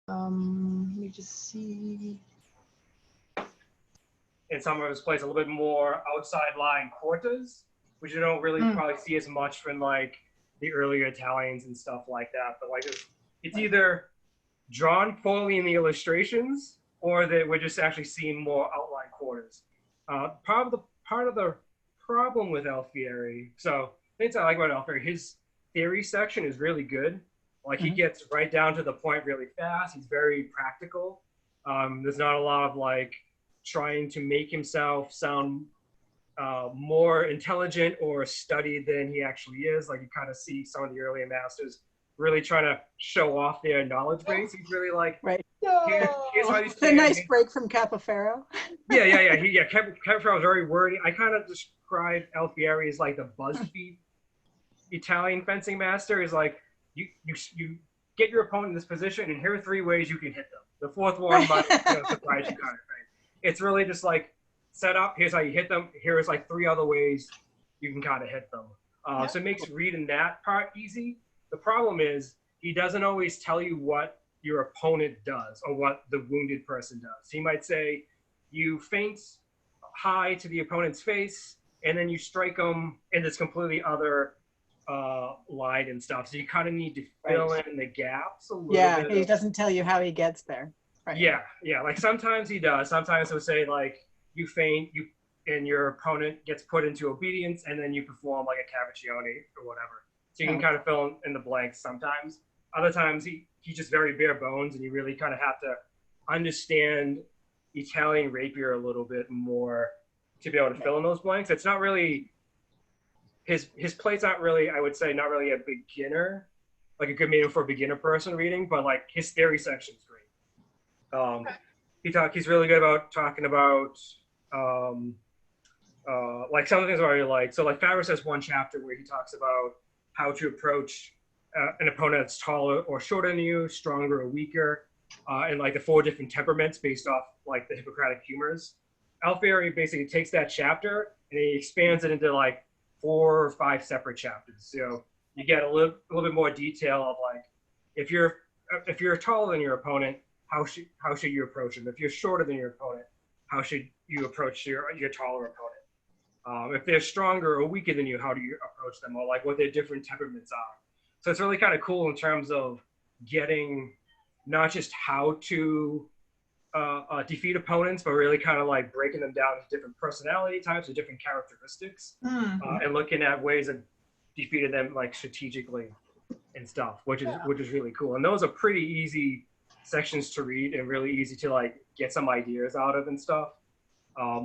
Let me just see. In some of his plays, a little bit more outside line quarters, which you don't really probably see as much from like the earlier Italians and stuff like that. But like it's either drawn poorly in the illustrations, or that we're just actually seeing more outline quarters. Part of the problem with Alfiere, so things I like about Alfiere, his theory section is really good. Like he gets right down to the point really fast. He's very practical. There's not a lot of like trying to make himself sound more intelligent or studied than he actually is. Like you kind of see some of the earlier masters really trying to show off their knowledge base. He's really like, here's how you It's a nice break from Capoferro. Yeah. Capoferro was very wordy. I kind of describe Alfiere as like the BuzzFeed Italian fencing master. Is like you get your opponent in this position, and here are 3 ways you can hit them. The 4th one might surprise you kind of thing. It's really just like set up. Here's how you hit them. Here's like 3 other ways you can kind of hit them. So it makes reading that part easy. The problem is he doesn't always tell you what your opponent does or what the wounded person does. He might say you feint high to the opponent's face, and then you strike them in this completely other line and stuff. So you kind of need to fill in the gaps a little bit. Yeah, he doesn't tell you how he gets there. Right. Yeah. Like sometimes he does. Sometimes he'll say like you feint, and your opponent gets put into obedience, and then you perform like a caviccione or whatever. So you can kind of fill in the blanks sometimes. Other times he's just very bare bones, and you really kind of have to understand Italian rapier a little bit more to be able to fill in those blanks. It's not really his play's not really, I would say, not really a beginner, like a good medium for a beginner person reading, but like his theory section is great. He's really good about talking about like some of the things I really like. So like Fabris has one chapter where he talks about how to approach an opponent that's taller or shorter than you, stronger or weaker, and like the 4 different temperaments based off like the Hippocratic humors. Alfiere basically takes that chapter and he expands it into like 4 or 5 separate chapters. So you get a little bit more detail of like if you're taller than your opponent, how should you approach him? If you're shorter than your opponent, how should you approach your taller opponent? If they're stronger or weaker than you, how do you approach them? Or like what their different temperaments are. So it's really kind of cool in terms of getting not just how to defeat opponents, but really kind of like breaking them down into different personality types or different characteristics, and looking at ways of defeating them like strategically and stuff, which is really cool. And those are pretty easy sections to read and really easy to like get some ideas out of and stuff.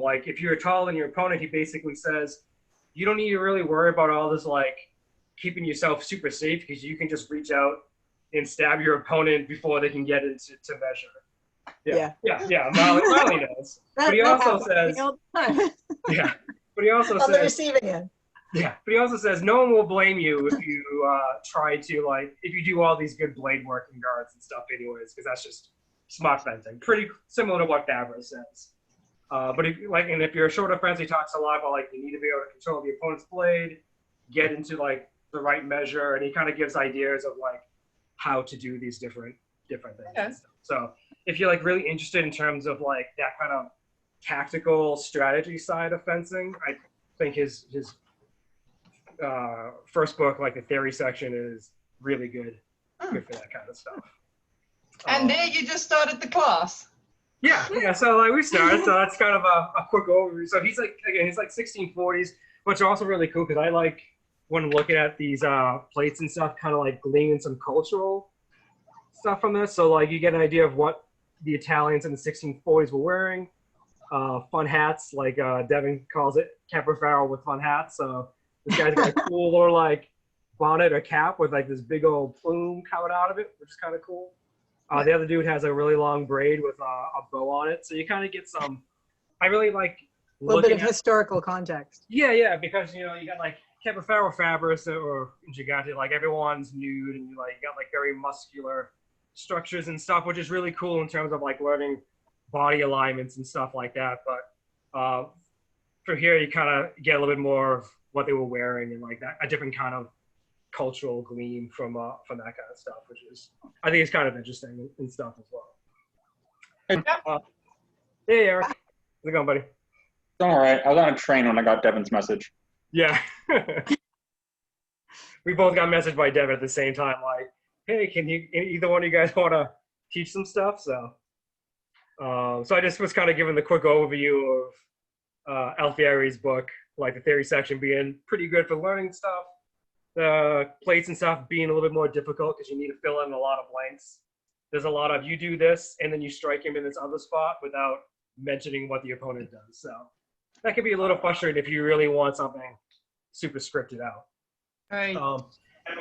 Like if you're taller than your opponent, he basically says you don't need to really worry about all this like keeping yourself super safe, because you can just reach out and stab your opponent before they can get into measure. Molly knows. But he also says, but he also on says, the receiving end. Yeah, but he also says no one will blame you if you try to like if you do all these good blade working guards and stuff anyways, because that's just smart fencing. Pretty similar to what Fabris says. But if you're a shorter fence, he talks a lot about like you need to be able to control the opponent's blade, get into like the right measure, and he kind of gives ideas of like how to do these different things. And stuff. So if you're like really interested in terms of like that kind of tactical strategy side of fencing, I think his first book, like the theory section, is really good for that kind of stuff. And there you just started the class. Yeah. So like we started. So that's kind of a quick overview. So he's like 1640s, which are also really cool because I like when looking at these plates and stuff, kind of like gleaning some cultural stuff from this. So like you get an idea of what the Italians in the 1640s were wearing. Fun hats, like Devin calls it, Capoferro with fun hats. So this guy's got a cool little like bonnet or cap with like this big old plume coming out of it, which is kind of cool. The other dude has a really long braid with a bow on it. So you kind of get some, I really like a little bit of historical context. Yeah, because you got like Capoferro, Fabris, or Gigante, like everyone's nude, and you got like very muscular structures and stuff, which is really cool in terms of like learning body alignments and stuff like that. But for here, you kind of get a little bit more of what they were wearing and like that, a different kind of cultural gleam from that kind of stuff, which is, I think it's kind of interesting and stuff as well. Hey, Eric. How's it going, buddy? All right. I was on a train when I got Devin's message. Yeah. We both got messaged by Devin at the same time, like, hey, can you, either one of you guys want to teach some stuff? So I just was kind of giving the quick overview of Alfiere's book, like the theory section being pretty good for learning stuff, the plates and stuff being a little bit more difficult because you need to fill in a lot of blanks. There's a lot of you do this and then you strike him in this other spot without mentioning what the opponent does. So that can be a little frustrating if you really want something super scripted out. Right.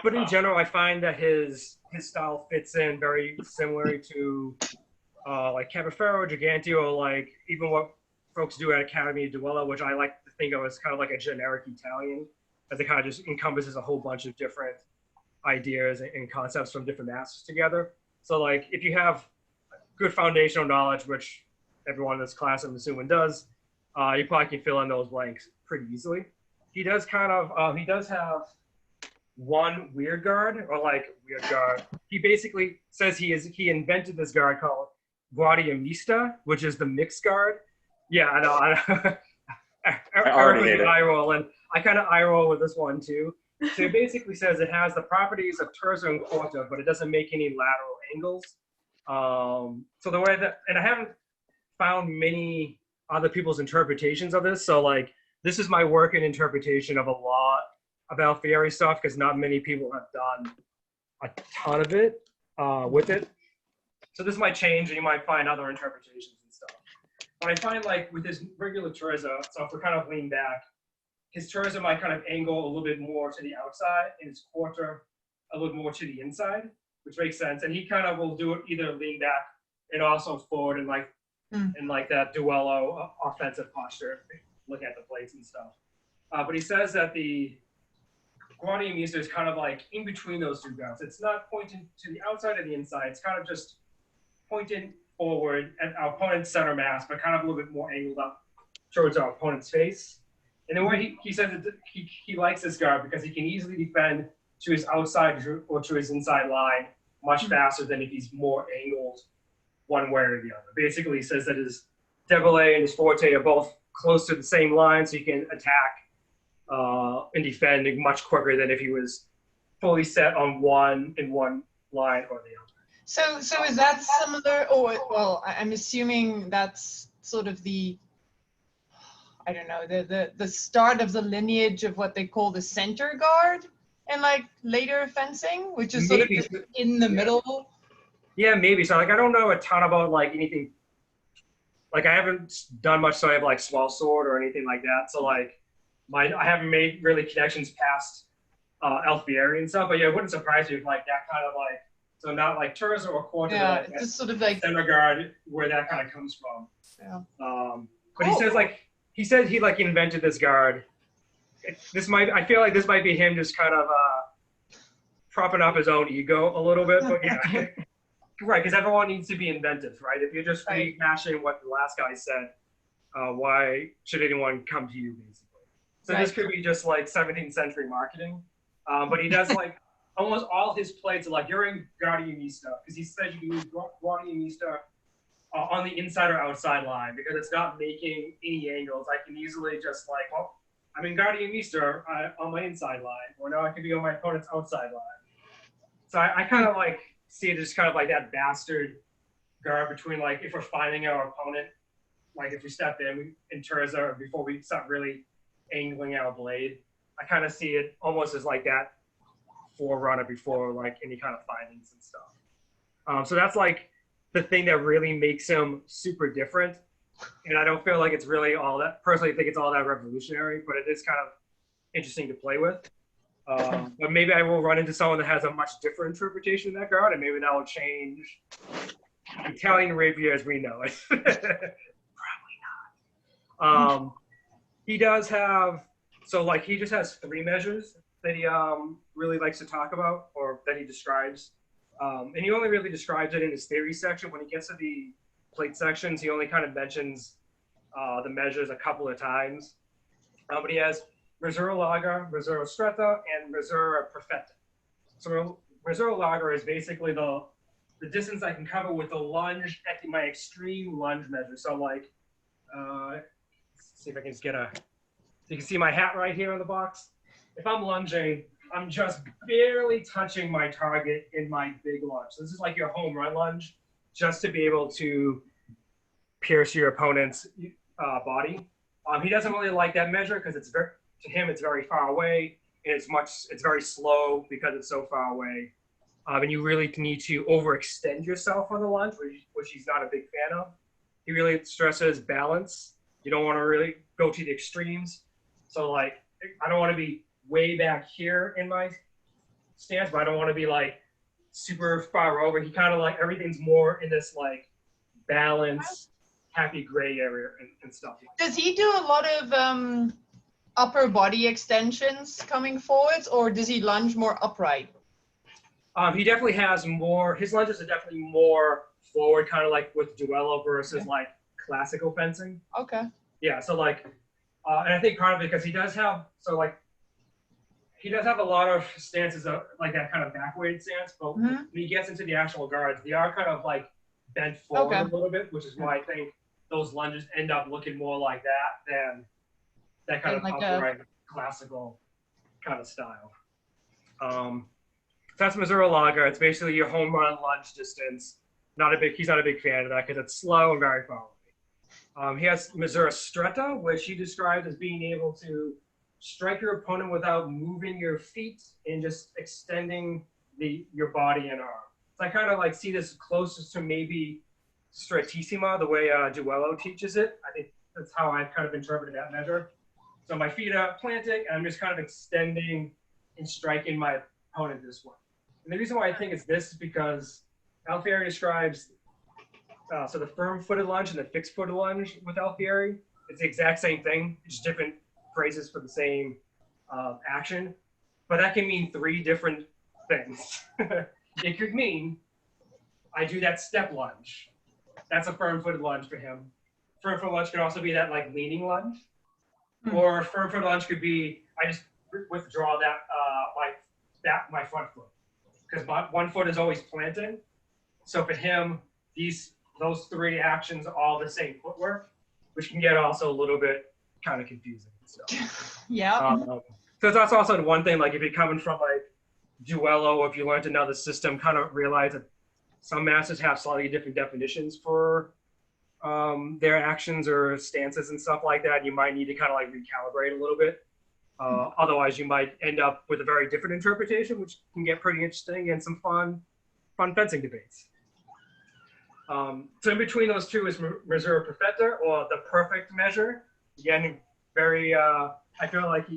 But in general, I find that his style fits in very similar to like Cabafero, Gigante, or like even what folks do at Academy Duello, which I like to think of as kind of like a generic Italian, as it kind of just encompasses a whole bunch of different ideas and concepts from different masters together. So like if you have good foundational knowledge, which everyone in this class I'm assuming does, you probably can fill in those blanks pretty easily. He does have one weird guard, or like weird guard. He basically says he invented this guard called Guardiamista, which is the mixed guard. Yeah, I know. I already hate it. Eye roll, and I kind of eye roll with this one too. So it basically says it has the properties of terza and quarta, but it doesn't make any lateral angles. So the way that, and I haven't found many other people's interpretations of this. So like, this is my working interpretation of a lot of Alfiere stuff, because not many people have done a ton of it with it. So this might change, and you might find other interpretations and stuff. But I find like with his regular terza, so if we're kind of lean back, his terza might kind of angle a little bit more to the outside, and his quarter a little more to the inside, which makes sense. And he kind of will do it either lean back and also forward in like that duello offensive posture, looking at the plates and stuff. But he says that the Guardiamista is kind of like in between those two guards. It's not pointing to the outside or the inside. It's kind of just pointing forward at our opponent's center mass, but kind of a little bit more angled up towards our opponent's face. And the way he said that he likes this guard because he can easily defend to his outside or to his inside line much faster than if he's more angled one way or the other. Basically, he says that his développé and his forte are both close to the same line, so he can attack and defend much quicker than if he was fully set on one line or the other. So is that similar, or well, I'm assuming that's sort of the, I don't know, the start of the lineage of what they call the center guard and like later fencing, which is sort of just in the middle. Yeah, maybe. So like I don't know a ton about like anything. Like I haven't done much, so I have like small sword or anything like that. So like I haven't made really connections past Alfiere and stuff. But yeah, it wouldn't surprise you if like that kind of like, so not like terza or quarta, Yeah, like just sort of like center guard, where that kind of comes from. Yeah. But he says like, he said he like invented this guard. I feel like this might be him just kind of propping up his own ego a little bit. But yeah, right, because everyone needs to be inventive, right? If you're just rehashing what the last guy said, why should anyone come to you, basically? So this could be just like 17th century marketing. But he does like almost all his plates are like, you're in Guardiamista, because he says you can use Guardiamista on the inside or outside line because it's not making any angles. I can easily just like, well, I'm in Guardiamista on my inside line, or now I can be on my opponent's outside line. So I kind of like see it as kind of like that bastard guard between like if we're finding our opponent, like if we step in terza or before we start really angling our blade, I kind of see it almost as like that forerunner before like any kind of findings and stuff. So that's like the thing that really makes him super different. And I don't feel like it's really all that, personally I think it's all that revolutionary, but it is kind of interesting to play with. But maybe I will run into someone that has a much different interpretation of that guard, and maybe that will change Italian Rapier as we know it. Probably not. He does have, so like he just has 3 measures that he really likes to talk about, or that he describes. And he only really describes it in his theory section. When he gets to the plate sections, he only kind of mentions the measures a couple of times. But he has misura larga, misura stretta, and misura perfetta. So reserve lager is basically the distance I can cover with the lunge at my extreme lunge measure. So like, let's see if I can just get you can see my hat right here on the box. If I'm lunging, I'm just barely touching my target in my big lunge. So this is like your home run lunge, just to be able to pierce your opponent's body. He doesn't really like that measure because to him it's very far away, and it's very slow because it's so far away. And you really need to overextend yourself on the lunge, which he's not a big fan of. He really stresses balance. You don't want to really go to the extremes. So like, I don't want to be way back here in my stance, but I don't want to be like super far over. He kind of like, everything's more in this like balance, happy gray area and stuff. Does he do a lot of upper body extensions coming forwards, or does he lunge more upright? He definitely has more, his lunges are definitely more forward, kind of like with duello versus like classical fencing. Okay. Yeah, so like, and I think part of it because he does have a lot of stances of like that kind of back-weighted stance, but when he gets into the actual guards, they are kind of like bent forward a little bit, which is why I think those lunges end up looking more like that than that kind of like upright classical kind of style. So that's Missouri Lager. It's basically your home run lunge distance. He's not a big fan of that because it's slow and very far away. He has Missouri Stretta, which he describes as being able to strike your opponent without moving your feet and just extending your body and arm. So I kind of like see this closest to maybe Strettissima, the way Duello teaches it. I think that's how I've kind of interpreted that measure. So my feet are planting, and I'm just kind of extending and striking my opponent this way. And the reason why I think it's this is because Alfiere describes so the firm-footed lunge and the fixed-footed lunge with Alfiere. It's the exact same thing, just different phrases for the same action. But that can mean 3 different things. It could mean I do that step lunge. That's a firm-footed lunge for him. Firm-footed lunge could also be that like leaning lunge. Or firm-footed lunge could be I just withdraw that my front foot. Because one foot is always planting. So for him, those 3 actions are all the same footwork, which can get also a little bit kind of confusing. So. Yeah. So that's also one thing, like if you're coming from like Duello, or if you learned another system, kind of realize that some masters have slightly different definitions for their actions or stances and stuff like that. You might need to kind of like recalibrate a little bit. Otherwise, you might end up with a very different interpretation, which can get pretty interesting and some fun fencing debates. So in between those two is Misura Perfetta, or the perfect measure. Again, very, I feel like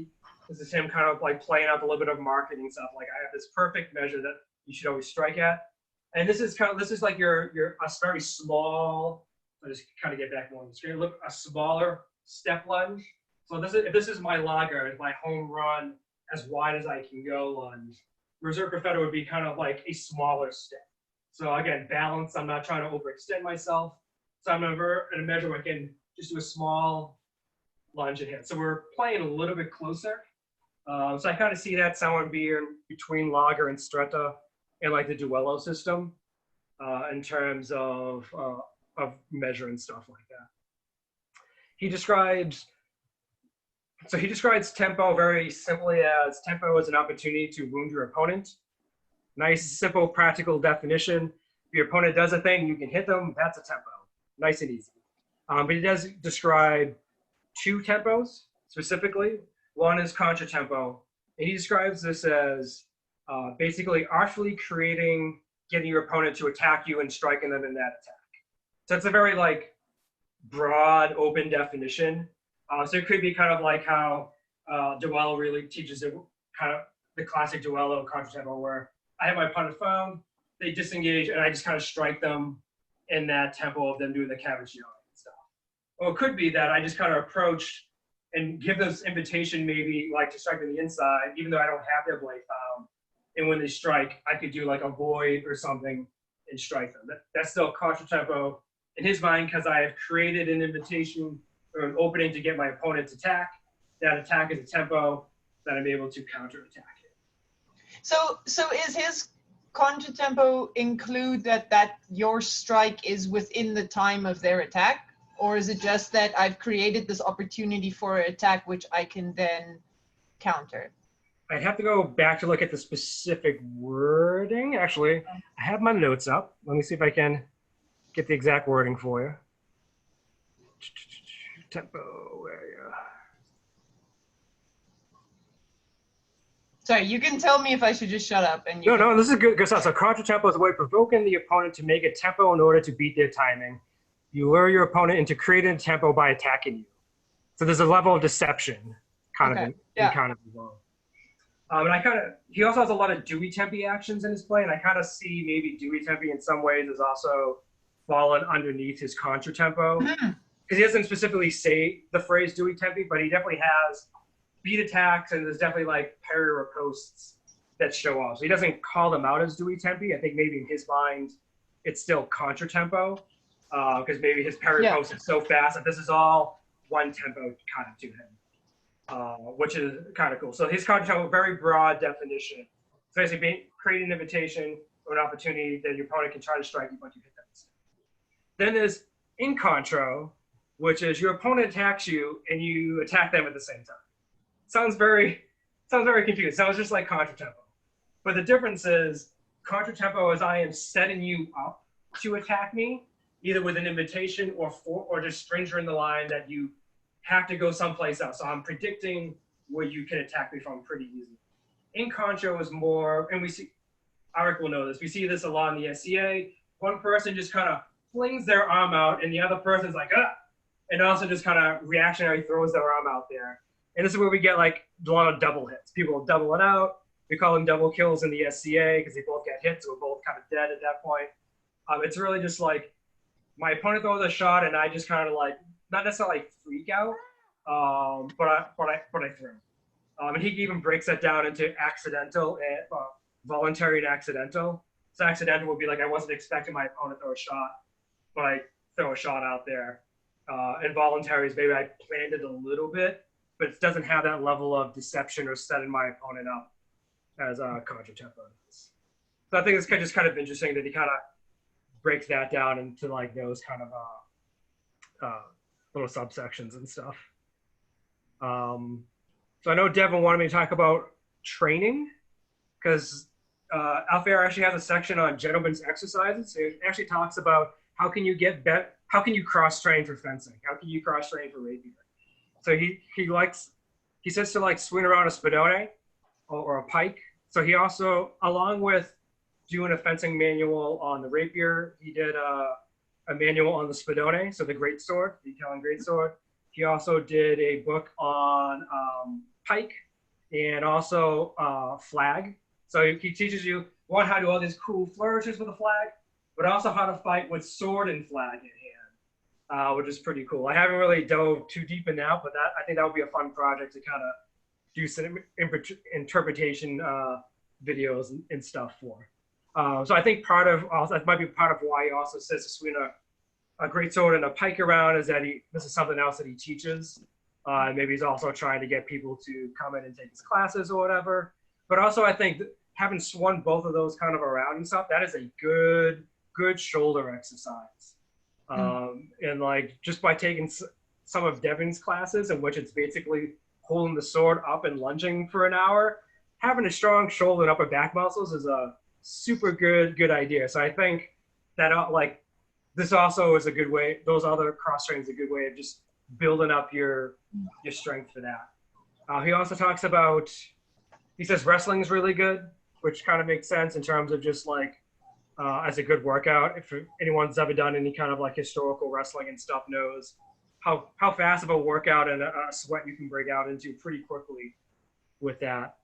this is him kind of like playing up a little bit of marketing stuff. Like I have this perfect measure that you should always strike at. And this is like a very small, I'll just kind of get back more on the screen. Look, a smaller step lunge. So if this is my lager, my home run, as wide as I can go lunge, Reserve Perfetta would be kind of like a smaller step. So again, balance, I'm not trying to overextend myself. So I'm in a measure where I can just do a small lunge and hit. So we're playing a little bit closer. So I kind of see that somewhere being between Lager and Stretta and like the Duello system in terms of measure and stuff like that. He describes tempo very simply as tempo is an opportunity to wound your opponent. Nice, simple, practical definition. If your opponent does a thing, you can hit them. That's a tempo. Nice and easy. But he does describe 2 tempos specifically. One is contra tempo. And he describes this as basically artfully getting your opponent to attack you and striking them in that attack. So it's a very like broad, open definition. So it could be kind of like how Duello really teaches it, kind of the classic Duello contra tempo, where I have my opponent found, they disengage, and I just kind of strike them in that tempo of them doing the Cavachino and stuff. Or it could be that I just kind of approach and give this invitation, maybe like to strike on the inside, even though I don't have their blade found. And when they strike, I could do like a void or something and strike them. That's still contra tempo in his mind, because I have created an invitation or an opening to get my opponent to attack. That attack is a tempo that I'm able to counterattack it. So is his contratempo include that your strike is within the time of their attack? Or is it just that I've created this opportunity for an attack which I can then counter? I'd have to go back to look at the specific wording. Actually, I have my notes up. Let me see if I can get the exact wording for you. Tempo, where are you? Sorry, you can tell me if I should just shut up. And you No, this is good stuff. So contratempo is a way of provoking the opponent to make a tempo in order to beat their timing. You lure your opponent into creating a tempo by attacking you. So there's a level of deception kind of involved. And he also has a lot of Dewey Tempi actions in his play, and I kind of see maybe Dewey Tempi in some ways is also fallen underneath his contratempo. Because he doesn't specifically say the phrase Dewey Tempi, but he definitely has beat attacks, and there's definitely like parry riposts that show off. So he doesn't call them out as Dewey Tempi. I think maybe in his mind, it's still contratempo, because maybe his parry riposte is so fast that this is all one tempo kind of to him, which is kind of cool. So his contratempo, very broad definition. So basically creating an invitation or an opportunity that your opponent can try to strike you, but you hit them. Then there's in contro, which is your opponent attacks you and you attack them at the same time. Sounds very confusing. Sounds just like contratempo. But the difference is contratempo is I am setting you up to attack me, either with an invitation or just stranger in the line that you have to go someplace else. So I'm predicting where you can attack me from pretty easily. In contro is more, and we see, Eric will know this, we see this a lot in the SCA. One person just kind of flings their arm out and the other person's like, ah, and also just kind of reactionary throws their arm out there. And this is where we get like a lot of double hits. People double it out. We call them double kills in the SCA because they both get hit, so we're both kind of dead at that point. It's really just like my opponent throws a shot and I just kind of like, not necessarily freak out, but I throw. And he even breaks that down into accidental and voluntary and accidental. So accidental would be like I wasn't expecting my opponent to throw a shot, but I throw a shot out there. And voluntary is maybe I planned it a little bit, but it doesn't have that level of deception or setting my opponent up as contratempo does. So I think it's just kind of interesting that he kind of breaks that down into like those kind of little subsections and stuff. So I know Devin wanted me to talk about training because Alfiere actually has a section on gentlemen's exercises. So it actually talks about how can you cross-train for fencing? How can you cross-train for rapier? So he says to like swing around a spadone or a pike. So he also, along with doing a fencing manual on the rapier, he did a manual on the spadone, so the greatsword, the Italian greatsword. He also did a book on pike and also flag. So he teaches you, one, how to do all these cool flourishes with a flag, but also how to fight with sword and flag in hand, which is pretty cool. I haven't really dove too deep in that, but I think that would be a fun project to kind of do some interpretation videos and stuff for. So I think that might be part of why he also says to swing a greatsword and a pike around is that this is something else that he teaches. Maybe he's also trying to get people to come in and take his classes or whatever. But also I think having swung both of those kind of around and stuff, that is a good shoulder exercise. And like just by taking some of Devin's classes in which it's basically holding the sword up and lunging for an hour, having a strong shoulder and upper back muscles is a super good idea. So I think that like this also is a good way, those other cross trains a good way of just building up your strength for that. He also talks about, he says wrestling is really good, which kind of makes sense in terms of just like as a good workout. If anyone's ever done any kind of like historical wrestling and stuff knows how fast of a workout and a sweat you can break out into pretty quickly with that.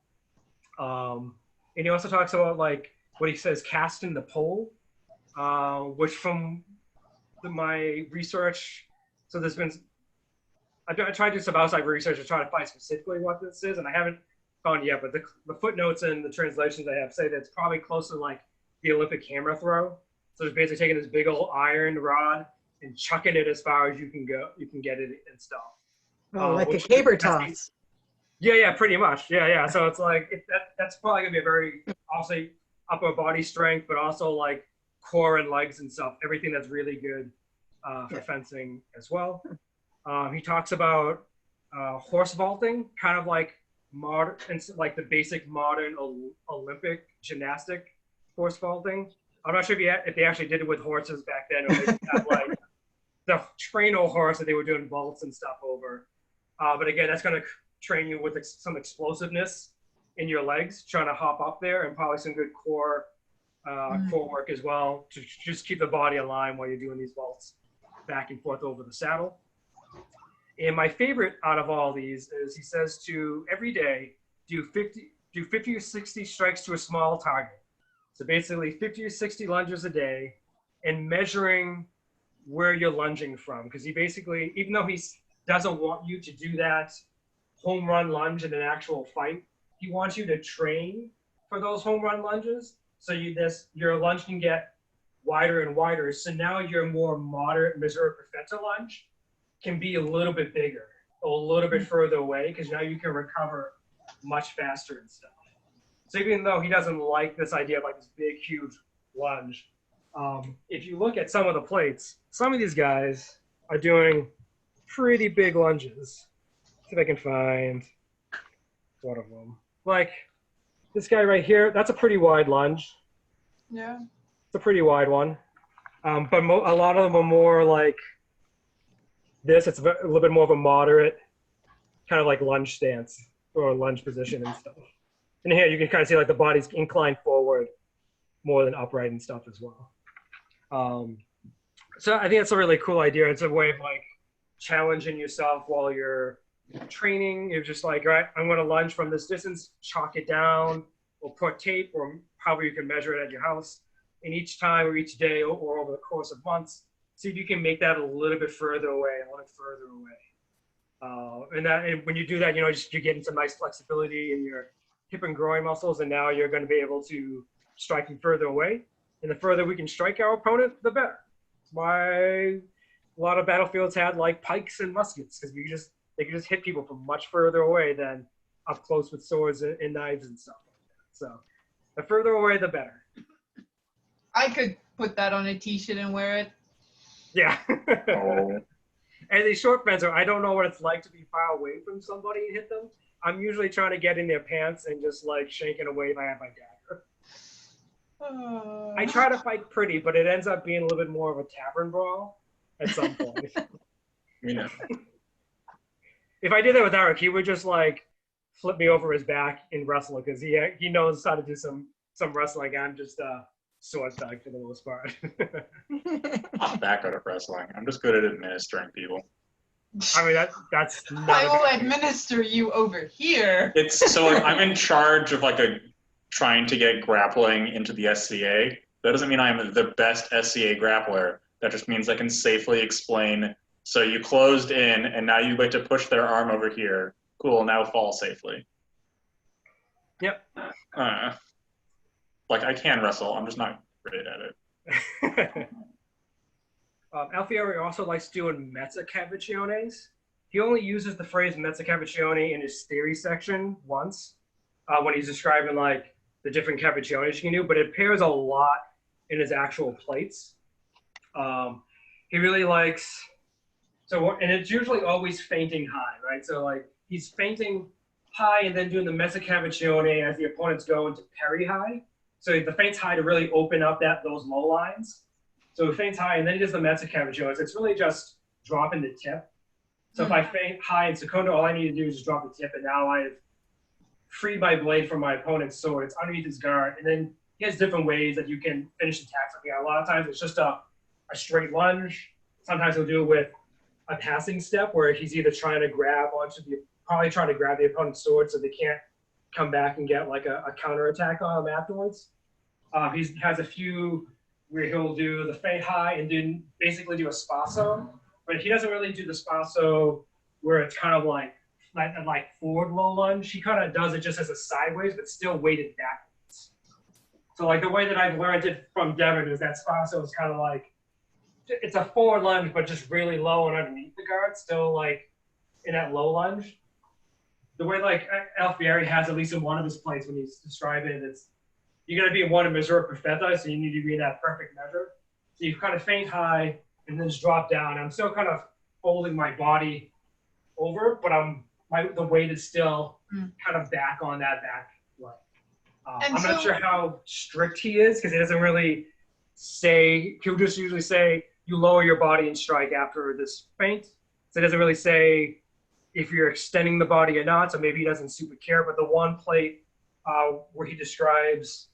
And he also talks about like what he says casting the pole, which from my research, so there's been, I tried to do some outside research to try to find specifically what this is, and I haven't found it yet, but the footnotes and the translations I have say that it's probably close to like the Olympic hammer throw. So it's basically taking this big old iron rod and chucking it as far as you can get it and stuff. Oh, like a caber toss. Yeah, pretty much. Yeah. So it's like that's probably gonna be a very, I'll say, upper body strength, but also like core and legs and stuff. Everything that's really good for fencing as well. He talks about horse vaulting, kind of like modern, like the basic modern Olympic gymnastic horse vaulting. I'm not sure if they actually did it with horses back then, or they had like the trainer horse that they were doing vaults and stuff over. But again, that's going to train you with some explosiveness in your legs, trying to hop up there, and probably some good core work as well to just keep the body aligned while you're doing these vaults back and forth over the saddle. And my favorite out of all these is he says to every day do 50 or 60 strikes to a small target. So basically 50 or 60 lunges a day, and measuring where you're lunging from, because he basically, even though he doesn't want you to do that home run lunge in an actual fight, he wants you to train for those home run lunges. So your lunge can get wider and wider. So now your more moderate Missouri Perfetta lunge can be a little bit bigger, a little bit further away, because now you can recover much faster and stuff. So even though he doesn't like this idea of like this big, huge lunge, if you look at some of the plates, some of these guys are doing pretty big lunges. See if I can find one of them. Like this guy right here, that's a pretty wide lunge. Yeah. It's a pretty wide one. But a lot of them are more like this. It's a little bit more of a moderate kind of like lunge stance or lunge position and stuff. And here you can kind of see like the body's inclined forward more than upright and stuff as well. So I think that's a really cool idea. It's a way of like challenging yourself while you're training. You're just like, all right, I'm going to lunge from this distance, chalk it down, or put tape, or however you can measure it at your house. And each time or each day or over the course of months, see if you can make that a little bit further away, a little further away. And when you do that, you're getting some nice flexibility in your hip and groin muscles, and now you're going to be able to strike from further away. And the further we can strike our opponent, the better. That's why a lot of battlefields had like pikes and muskets, because they could just hit people from much further away than up close with swords and knives and stuff like that. So the further away, the better. I could put that on a t-shirt and wear it. Yeah. Oh. And these short fencer, I don't know what it's like to be far away from somebody and hit them. I'm usually trying to get in their pants and just like shanking away if I have my dagger. I try to fight pretty, but it ends up being a little bit more of a tavern brawl at some point. You know. If I did that with Eric, he would just like flip me over his back and wrestle, because he knows how to do some wrestling. I'm just sword thug for the most part. I'm that good at wrestling. I'm just good at administering people. I mean, that's not I will administer you over here. It's so like, I'm in charge of like trying to get grappling into the SCA. That doesn't mean I'm the best SCA grappler. That just means I can safely explain. So you closed in, and now you get to push their arm over here. Cool, now fall safely. Yep. Like I can wrestle, I'm just not great at it. Alfiere also likes doing mezzocavaciones. He only uses the phrase mezzocavacione in his theory section once, when he's describing like the different cavaciones you can do, but it appears a lot in his actual plates. He really likes, and it's usually always feinting high, right? So like he's feinting high and then doing the mezzocavacione as the opponents go into parry high. So the feints high to really open up those low lines. So he feints high and then he does the mezzocavaciones. It's really just dropping the tip. So if I feint high in secondo, all I need to do is just drop the tip, and now I've freed my blade from my opponent's sword. It's underneath his guard. And then he has different ways that you can finish attacks. A lot of times it's just a straight lunge. Sometimes he'll do it with a passing step where he's either trying to grab the opponent's sword so they can't come back and get like a counter attack on him afterwards. He has a few where he'll do the feint high and then basically do a spasso, but he doesn't really do the spasso where it's kind of like forward low lunge. He kind of does it just as a sideways, but still weighted backwards. So like the way that I've learned it from Devin is that spasso is kind of like, it's a forward lunge, but just really low and underneath the guard, still like in that low lunge. the way like Alfiere has at least in one of his plays when he's describing it, it's you're gonna be in one measure perfetta, so you need to be in that perfect measure. So you kind of faint high and then just drop down. I'm still kind of folding my body over, but the weight is still kind of back on that back leg. I'm not sure how strict he is because he doesn't really say. He'll just usually say you lower your body and strike after this feint. So it doesn't really say if you're extending the body or not. So maybe he doesn't super care. But the one plate where he describes,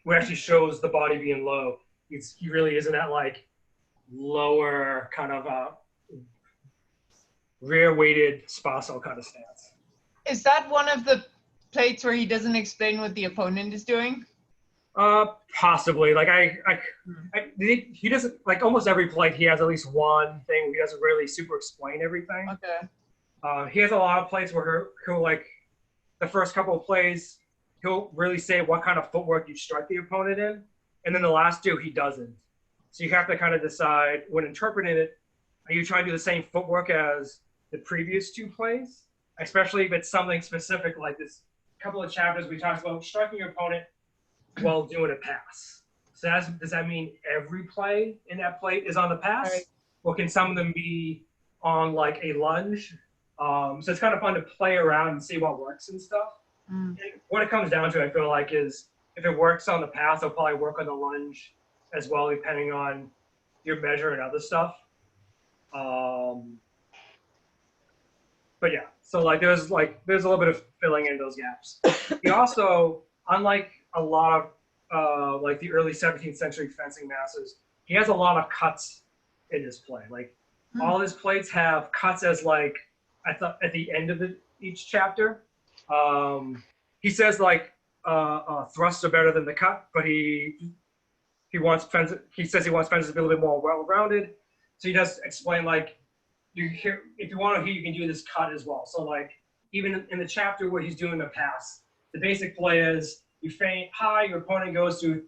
where actually shows the body being low, he really isn't at like lower kind of rear weighted spaso kind of stance. Is that one of the plates where he doesn't explain what the opponent is doing? Possibly. Like he doesn't, like almost every plate he has at least one thing where he doesn't really super explain everything. Okay. He has a lot of plays where he'll like the first couple of plays he'll really say what kind of footwork you strike the opponent in, and then the last two he doesn't. So you have to kind of decide when interpreting it, are you trying to do the same footwork as the previous two plays, especially if it's something specific like this couple of chapters we talked about striking your opponent while doing a pass. So does that mean every play in that plate is on the pass? Right. Or can some of them be on like a lunge? So it's kind of fun to play around and see what works and stuff. And what it comes down to, I feel like, is if it works on the pass, it'll probably work on the lunge as well, depending on your measure and other stuff. But yeah, so like there's a little bit of filling in those gaps. He also, unlike a lot of like the early 17th century fencing masters, he has a lot of cuts in his play. Like all his plates have cuts as like I thought at the end of each chapter. He says like thrusts are better than the cut, but he says he wants fences to be a little bit more well-rounded. So he does explain like if you want to hear, you can do this cut as well. So like even in the chapter where he's doing the pass, the basic play is you feint high, your opponent goes to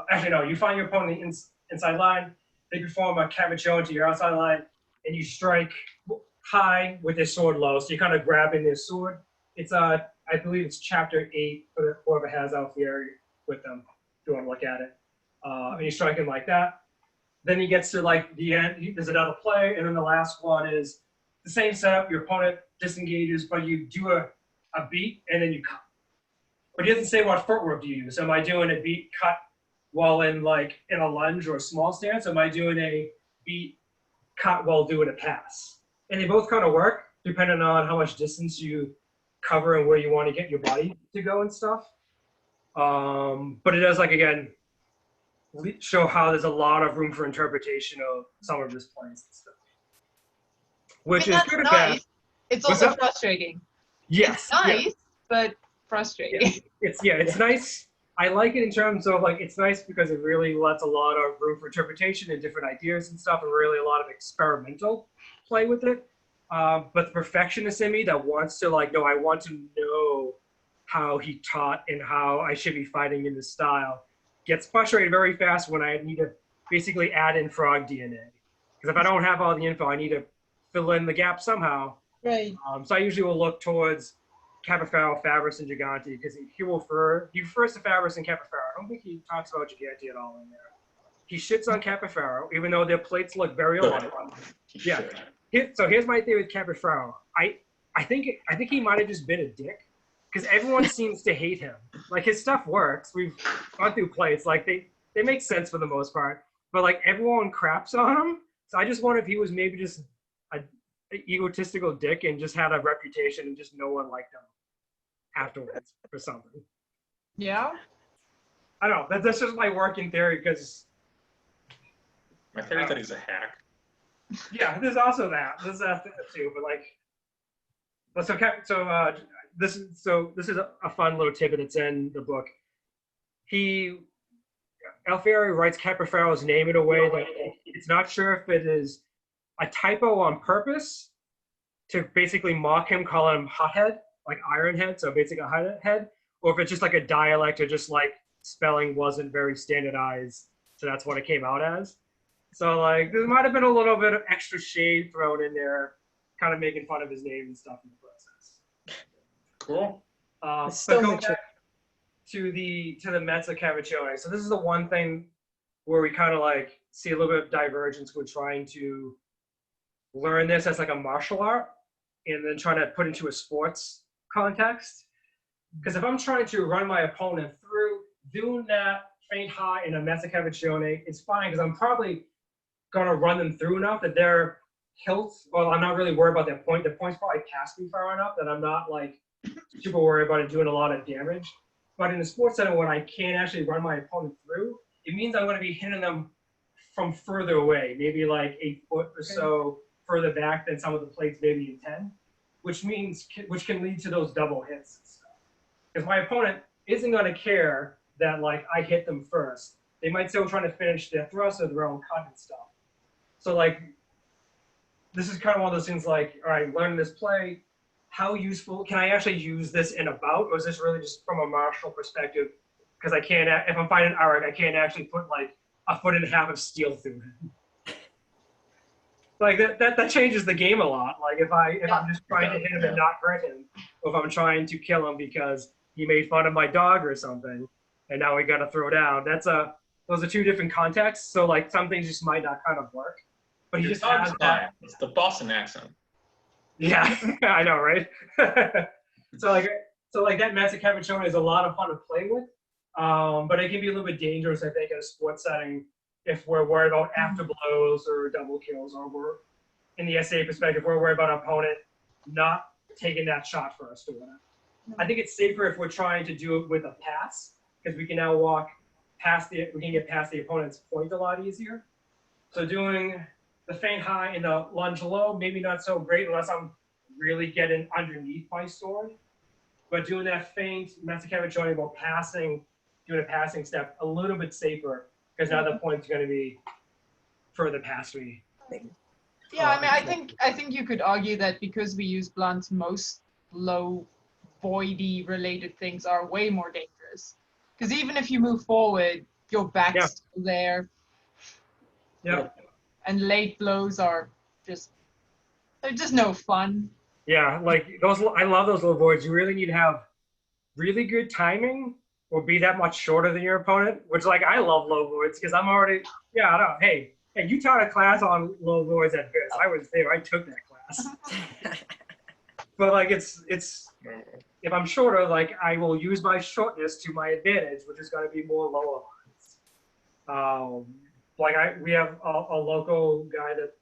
actually no, you find your opponent inside line, they perform a cavachon to your outside line, and you strike high with their sword low. So you're kind of grabbing their sword. It's I believe it's chapter 8 for whoever has Alfiere with them, if you want to look at it. And you strike him like that. Then he gets to like the end, there's another play, and then the last one is the same setup, your opponent disengages, but you do a beat and then you cut. But he doesn't say what footwork do you use. Am I doing a beat cut while in a lunge or a small stance? Am I doing a beat cut while doing a pass? And they both kind of work depending on how much distance you cover and where you want to get your body to go and stuff. But it does, like, again, show how there's a lot of room for interpretation of some of his plays and stuff. Which is good and bad. It's also frustrating. Yes. It's nice, but frustrating. Yeah. It's nice. I like it in terms of, like, it's nice because it really lets a lot of room for interpretation and different ideas and stuff, and really a lot of experimental play with it. But the perfectionist in me that wants to, like, no, I want to know how he taught and how I should be fighting in this style gets frustrated very fast when I need to basically add in frog DNA. Because if I don't have all the info, I need to fill in the gap somehow. Right. So I usually will look towards Capoferro, Fabris, and Gigante because he refers to Fabris and Capoferro. I don't think he talks about Gigante at all in there. He shits on Capoferro, even though their plates look very alike. Yeah. So here's my theory with Capoferro. I think he might have just been a dick because everyone seems to hate him. Like, his stuff works. We've gone through plates. Like, they make sense for the most part. But, like, everyone craps on him. So I just wonder if he was maybe just an egotistical dick and just had a reputation and just no one liked him afterwards or something. Yeah? I don't know. That's just my working theory because... My theory is that he's a hack. Yeah, there's also that. There's that too. But, like... This is a fun little tidbit that's in the book. Alfiere writes Capoferro's name in a way that it's not sure if it is a typo on purpose to basically mock him, call him hothead, like Ironhead, so basically a hothead, or if it's just like a dialect or just like spelling wasn't very standardized, so that's what it came out as. So like there might have been a little bit of extra shade thrown in there, kind of making fun of his name and stuff in the process. Cool. But Still going mature. back to the Mezza-Cavicione. So this is the one thing where we kind of like see a little bit of divergence with trying to learn this as like a martial art and then trying to put into a sports context. Because if I'm trying to run my opponent through doing that feint high in a Mezza-Cavicione, it's fine because I'm probably gonna run them through enough that their hilt, well, I'm not really worried about their point. The point's probably past me far enough that I'm not like super worried about it doing a lot of damage. But in the sports center, when I can't actually run my opponent through, it means I'm going to be hitting them from further away, maybe like 8 foot or so further back than some of the plates maybe intend, which can lead to those double hits and stuff. Because my opponent isn't going to care that like I hit them first. They might still try to finish their thrust or their own cut and stuff. So like, this is kind of one of those things like, all right, learning this play, how useful, can I actually use this in a bout, or is this really just from a martial perspective? Because I can't, if I'm fighting Arik, I can't actually put like 1.5 feet of steel through him. Like that changes the game a lot. Like if I'm just trying to hit him and not hurt him, or if I'm trying to kill him because he made fun of my dog or something, and now we got to throw down. Those are two different contexts. So like some things just might not kind of work. But he Your just dog's has fine. that. It's the Boston accent. Yeah, I know, right? so like that Mezza-Cavicione is a lot of fun to play with, but it can be a little bit dangerous, I think, in a sports setting if we're worried about after blows or double kills, or we're in the SA perspective, we're worried about our opponent not taking that shot first or whatever. I think it's safer if we're trying to do it with a pass, because we can now we can get past the opponent's point a lot easier. So doing the feint high and the lunge low, maybe not so great unless I'm really getting underneath my sword. But doing that feint, Mezza-Cavicione while doing a passing step, a little bit safer, because now the point's going to be further past me. Yeah, I mean, I think you could argue that because we use blunts, most low voidy related things are way more dangerous. Because even if you move forward, your back's still there. Yeah. And late blows are they're just no fun. Yeah, like those, I love those little voids. You really need to have really good timing or be that much shorter than your opponent, which like I love low voids because I'm already, I don't know. Hey, you taught a class on low voids at Viz. I was there, I took that class. But like it's if I'm shorter, like I will use my shortness to my advantage, which is going to be more lower lines. Like we have a local guy that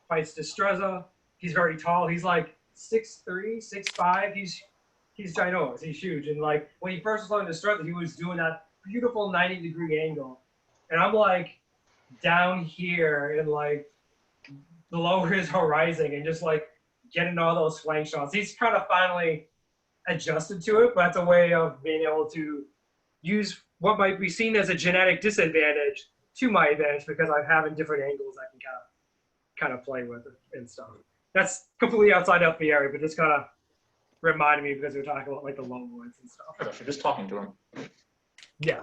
fights Destreza. He's very tall. He's like 6'3", 6'5". He's ginormous. He's huge. And like when he first was learning Destreza, he was doing that beautiful 90-degree angle, and I'm like down here and like below his horizon and just like getting all those flank shots. He's kind of finally adjusted to it, but that's a way of being able to use what might be seen as a genetic disadvantage to my advantage because I'm having different angles I can kind of play with and stuff. That's completely outside of the area, but just kind of reminded me because we were talking about like the low voids and stuff. Oh, you're just talking to him. Yeah.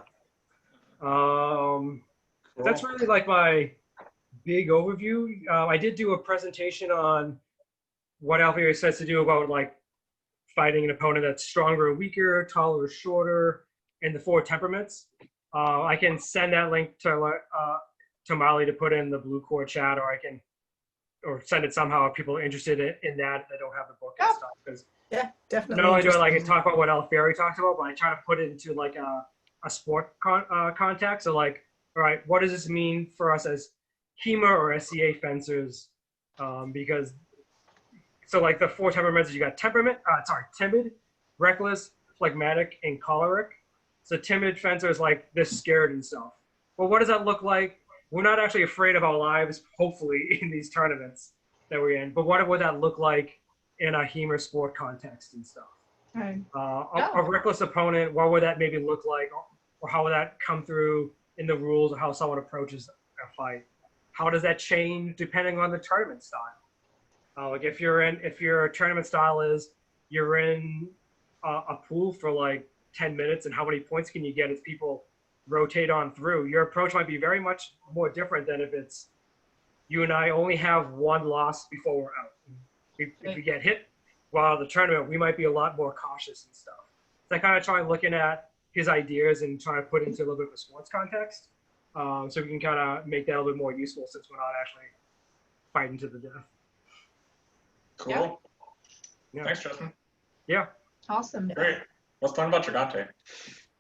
That's really like my big overview. I did do a presentation on what Alfiere says to do about like fighting an opponent that's stronger or weaker, taller or shorter, and the 4 temperaments. I can send that link to Molly to put in the Blue Core chat, or send it somehow if people are interested in that. They don't have the book and stuff. Because Yeah, definitely. not only do I like talk about what Alfiere talks about, but I try to put it into like a sport context. So like, all right, what does this mean for us as HEMA or SCA fencers? Because so like the 4 temperaments, you got timid, reckless, phlegmatic, and choleric. So timid fencer is like this scared and stuff. Well, what does that look like? We're not actually afraid of our lives, hopefully, in these tournaments that we're in. But what would that look like in a HEMA sport context and stuff? Right. A reckless opponent, what would that maybe look like? Or how would that come through in the rules of how someone approaches a fight? How does that change depending on the tournament style? Like if your tournament style is you're in a pool for like 10 minutes and how many points can you get as people rotate on through, your approach might be very much more different than if it's you and I only have one loss before we're out. If we get hit, while the tournament, we might be a lot more cautious and stuff. So I kind of try looking at his ideas and try to put it into a little bit of a sports context. So we can kind of make that a little bit more useful since we're not actually fighting to the death. Cool. Yeah. Thanks, Justin. Yeah. Awesome. Great. Let's talk about Gigante.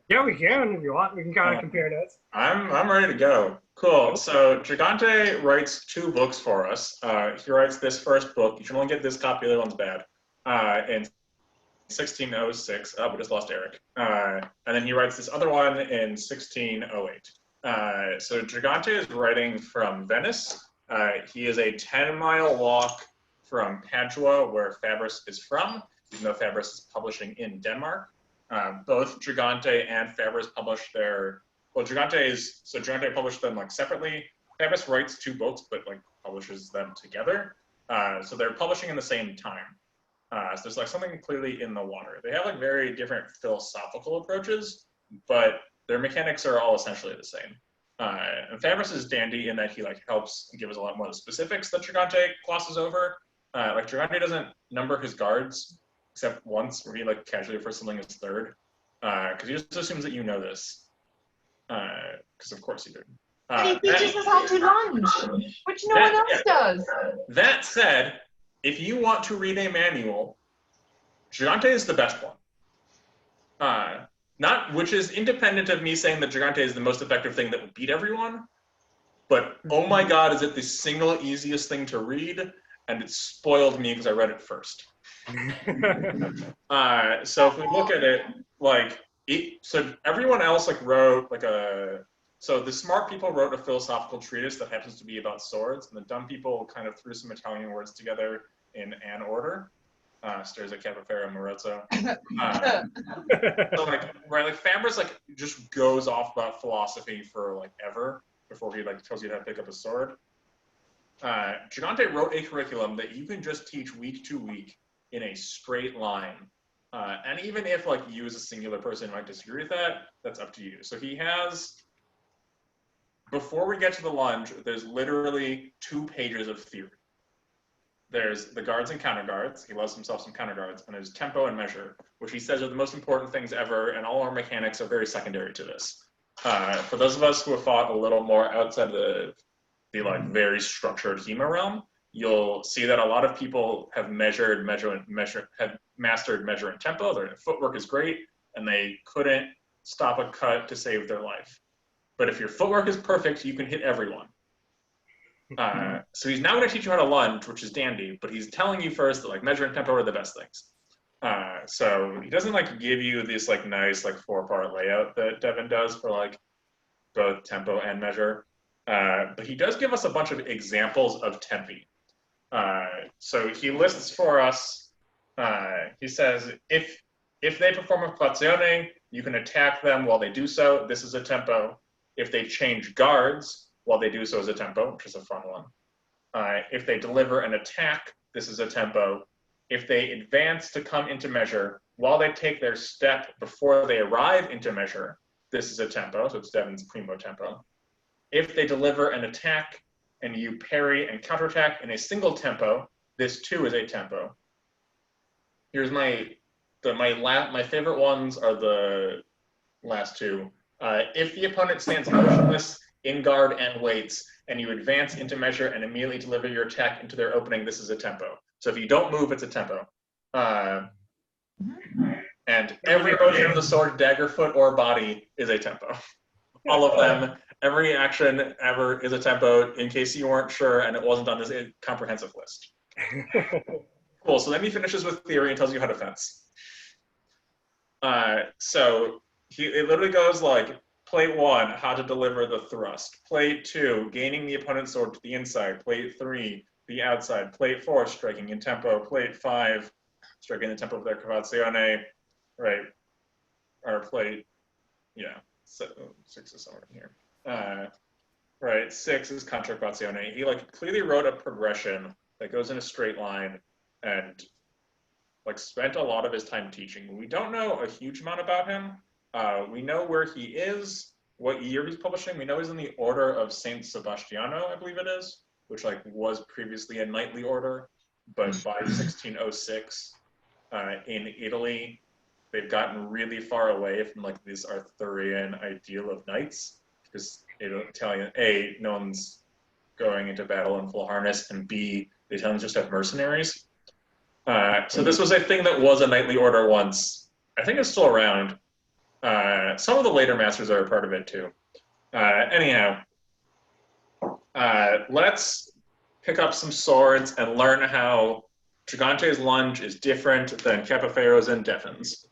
Yeah, we can if you want. We can kind of compare notes. I'm ready to go. Cool. So Gigante writes 2 books for us. He writes this first book. You should only get this copy. The other one's bad. In 1606. Oh, we just lost Eric. And then he writes this other one in 1608. So Gigante is writing from Venice. He is a 10-mile walk from Padua, where Fabris is from, even though Fabris is publishing in Denmark. Both Gigante and Fabris publish their, well, Gigante published them like separately. Fabris writes 2 books, but like publishes them together. So they're publishing in the same time. So there's like something clearly in the water. They have like very different philosophical approaches, but their mechanics are all essentially the same. And Fabris is dandy in that he like helps give us a lot more of the specifics that Gigante glosses over. Like Gigante doesn't number his guards except once, where he like casually refers to something as third, because he just assumes that you know this, because of course he did. But he teaches us how to lunge, which no one else does. That said, if you want to read a manual, Gigante is the best one. Which is independent of me saying that Gigante is the most effective thing that will beat everyone, but oh my god, is it the single easiest thing to read, and it spoiled me because I read it first. So if we look at it, so everyone else wrote so the smart people wrote a philosophical treatise that happens to be about swords, and the dumb people kind of threw some Italian words together in an order. Stares at Capofero Marozzo. So Fabris just goes off about philosophy for ever before he tells you how to pick up a sword. Gigante wrote a curriculum that you can just teach week to week in a straight line. And even if you as a singular person might disagree with that, that's up to you. So he has, before we get to the lunge, there's literally 2 pages of theory. There's the guards and counter guards. He loves himself some counter guards. And there's tempo and measure, which he says are the most important things ever, and all our mechanics are very secondary to this. For those of us who have fought a little more outside the very structured HEMA realm, you'll see that a lot of people have mastered measure and tempo. Their footwork is great, and they couldn't stop a cut to save their life. But if your footwork is perfect, you can hit everyone. So he's now going to teach you how to lunge, which is dandy, but he's telling you first that measure and tempo are the best things. So he doesn't give you this nice 4-part layout that Devin does for both tempo and measure. But he does give us a bunch of examples of tempi. So he lists for us, he says, if they perform a frazione, you can attack them while they do so. This is a tempo. If they change guards while they do so as a tempo, which is a fun one. If they deliver an attack, this is a tempo. If they advance to come into measure while they take their step before they arrive into measure, this is a tempo. So it's Devin's primo tempo. If they deliver an attack and you parry and counterattack in a single tempo, this too is a tempo. Here's my favorite ones are the last 2. If the opponent stands motionless in guard and waits, and you advance into measure and immediately deliver your attack into their opening, this is a tempo. So if you don't move, it's a tempo. And every motion of the sword, dagger, foot, or body is a tempo. All of them, every action ever is a tempo, in case you weren't sure and it wasn't on this comprehensive list. Cool, so then he finishes with theory and tells you how to fence. So it literally goes plate 1, how to deliver the thrust. Plate 2, gaining the opponent's sword to the inside. Plate 3, the outside. Plate 4, striking in tempo. Plate 5, striking the tempo of their cavazione. Right. Or plate, 6 is somewhere in here. Right, 6 is contraccazione. He clearly wrote a progression that goes in a straight line and spent a lot of his time teaching. We don't know a huge amount about him. We know where he is, what year he's publishing. We know he's in the Order of Saint Sebastiano, I believe it is, which was previously a knightly order, but by 1606, in Italy, they've gotten really far away from like this Arthurian ideal of knights because Italian, A, no one's going into battle in full harness, and B, the Italians just have mercenaries. So this was a thing that was a knightly order once. I think it's still around. Some of the later masters are a part of it too. Anyhow, let's pick up some swords and learn how Gigante's lunge is different than Capoferro's and Deffin's.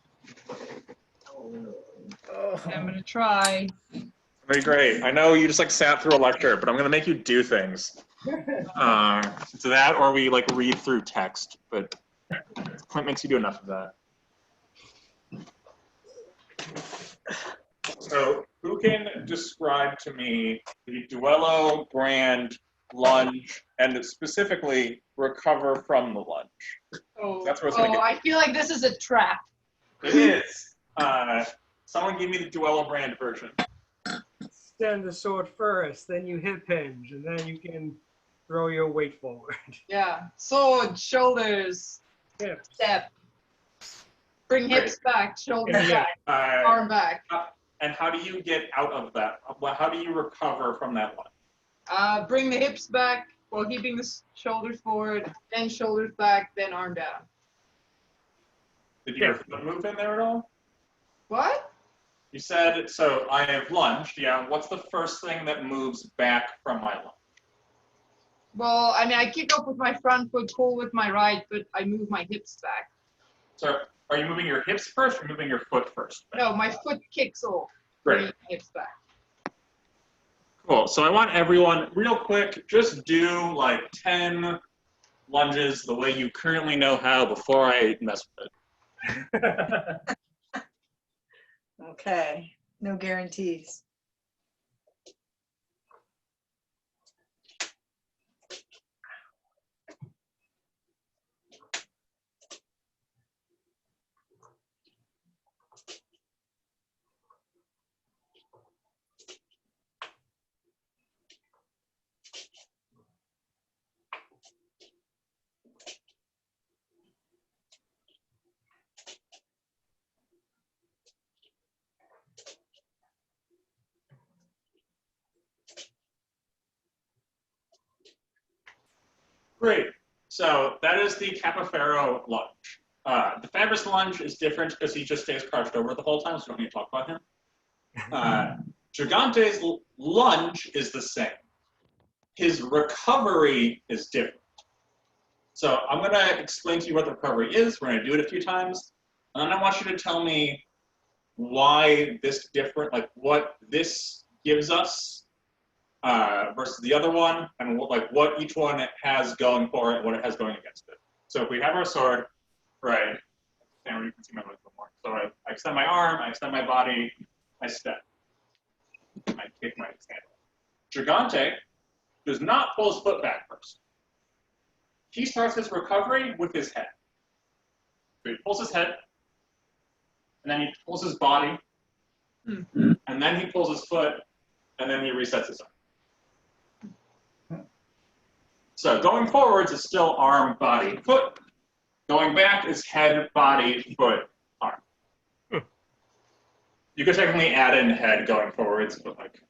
I'm gonna try. Very great. I know you just like sat through a lecture, but I'm gonna make you do things. It's that, or we like read through text, but Clint makes you do enough of that. So, who can describe to me the Duello brand lunge, and specifically recover from the lunge? Oh, That's where it's gonna get. I feel like this is a trap. It is. Someone give me the Duello brand version. Stand the sword first, then you hip hinge, and then you can throw your weight forward. Yeah. Sword, shoulders, Hips. step. Bring hips back, shoulders Yeah. back, arm back. And how do you get out of that? How do you recover from that one? Bring the hips back while keeping the shoulders forward, then shoulders back, then arm down. Did your foot move in there at all? What? You said, so I have lunged, yeah. What's the first thing that moves back from my lunge? Well, I mean, I kick up with my front foot, pull with my right, but I move my hips back. So are you moving your hips first or moving your foot first? No, my foot kicks off. Great. Bring my hips back. Cool. So I want everyone, real quick, just do like 10 lunges the way you currently know how before I mess with it. Okay, no guarantees. Great. So that is the Capoferro lunge. The Fabris lunge is different because he just stays crouched over the whole time, so we don't need to talk about him. Gigante's lunge is the same. His recovery is different. So I'm going to explain to you what the recovery is. We're going to do it a few times. And then I want you to tell me why this different, like what this gives us versus the other one, and what each one has going for it and what it has going against it. So if we have our sword, right, and you can see my legs a little more. So I extend my arm, I extend my body, I step. I kick my stand. Gigante does not pull his foot back first. He starts his recovery with his head. So he pulls his head, and then he pulls his body, and then he pulls his foot, and then he resets his arm. So going forwards is still arm, body, foot. Going back is head, body, foot, arm. You could technically add in head going forwards, but like,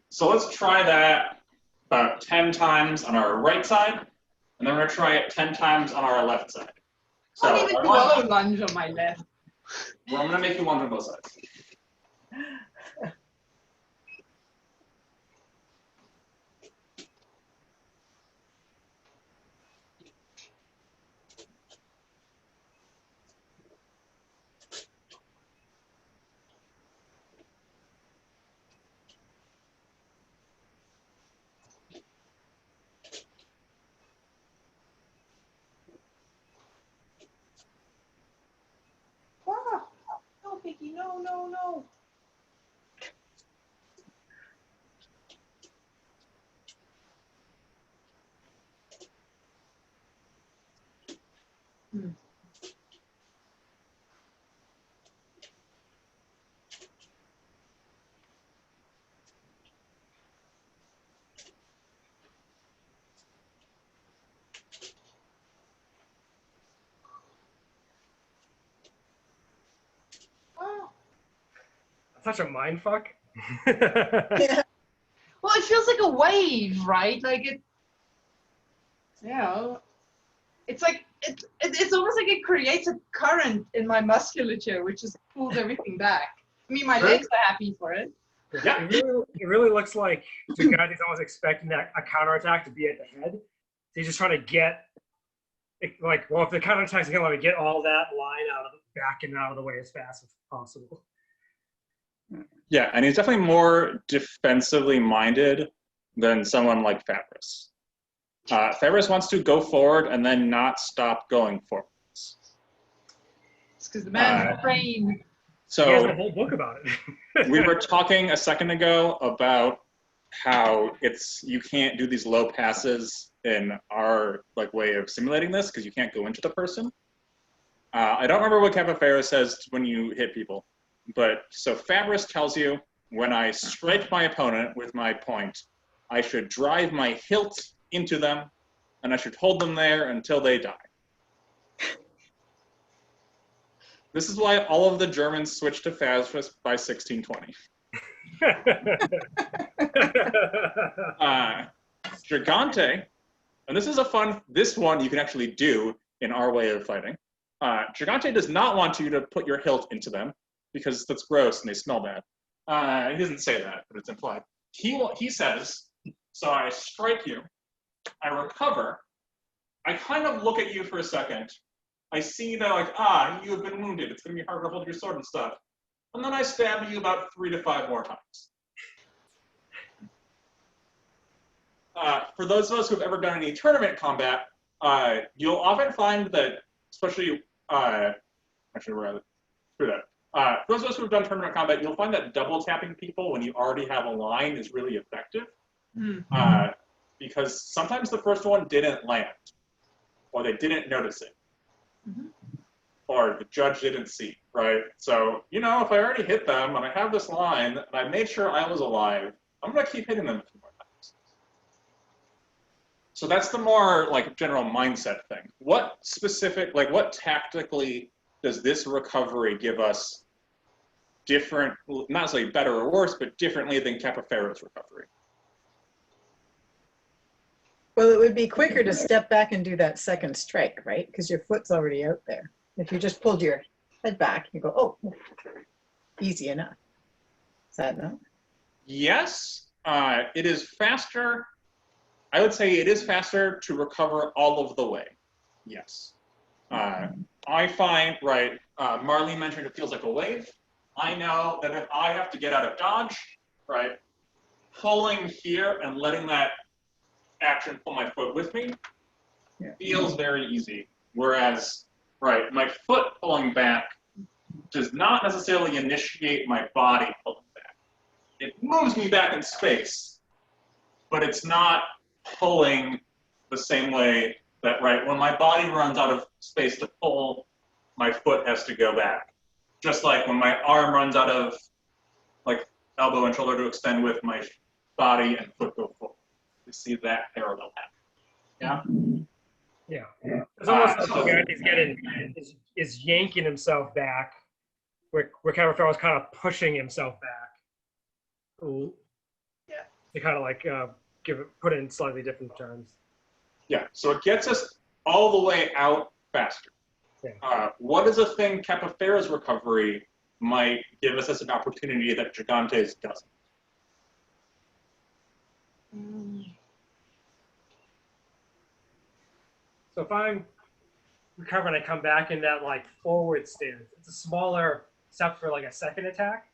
so let's try that about 10 times on our right side, and then we're gonna try it 10 times on our left side. So I need a duello lunge on my left. Well, I'm gonna make you lunge on both sides. Ah, no, Vicky, no, no, no. such a mind fuck. Well, it feels like a wave, right? Like it's like it's almost like it creates a current in my musculature, which just pulls everything back. I mean, my legs are happy for it. Yeah. It really looks like Gigante's always expecting that a counterattack to be at the head. So he's just trying to get, like, well, if the counterattack's going to let me get all that line out of the back and out of the way as fast as possible. Yeah, and he's definitely more defensively minded than someone like Fabris. Fabris wants to go forward and then not stop going forwards. It's because the man's brain. So he has a whole book about it. we were talking a second ago about how you can't do these low passes in our way of simulating this because you can't go into the person. I don't remember what Capoferro says when you hit people, but so Fabris tells you when I strike my opponent with my point, I should drive my hilt into them, and I should hold them there until they die. This is why all of the Germans switched to Fabris by 1620. Gigante, and this is this one you can actually do in our way of fighting. Gigante does not want you to put your hilt into them because that's gross and they smell bad. He doesn't say that, but it's implied. He says, so I strike you, I recover, I kind of look at you for a second, I see that you have been wounded, it's going to be hard to hold your sword and stuff, and then I stab you about 3 to 5 more times. For those of us who have ever done any tournament combat, you'll often find that, especially, for those of us who have done tournament combat, you'll find that double tapping people when you already have a line is really effective. Because sometimes the first one didn't land, or they didn't notice it, or the judge didn't see, right? So, if I already hit them and I have this line and I made sure I was alive, I'm going to keep hitting them a few more times. So that's the more general mindset thing. What specific, what tactically does this recovery give us different, not necessarily better or worse, but differently than Capoferro's recovery? Well, it would be quicker to step back and do that second strike, right? Because your foot's already out there. If you just pulled your head back, you go, oh, easy enough. Is that enough? Yes, it is faster. I would say it is faster to recover all of the way. Yes. I find, Marlene mentioned it feels like a wave. I know that if I have to get out of dodge, pulling here and letting that action pull my foot with me feels very easy. Whereas, my foot pulling back does not necessarily initiate my body pulling back. It moves me back in space, but it's not pulling the same way that, when my body runs out of space to pull, my foot has to go back. Just like when my arm runs out of, elbow and shoulder to extend with, my body and foot go forward. You see that parallel happen. Yeah? Yeah. It's almost like Gigante's is yanking himself back, where Capoferro's kind of pushing himself back. Ooh. Yeah. To kind of put it in slightly different terms. Yeah, so it gets us all the way out faster. Yeah. What is a thing Capoferro's recovery might give us as an opportunity that Gigante's doesn't? So if I'm recovering, I come back in that forward stance. It's a smaller step for a second attack.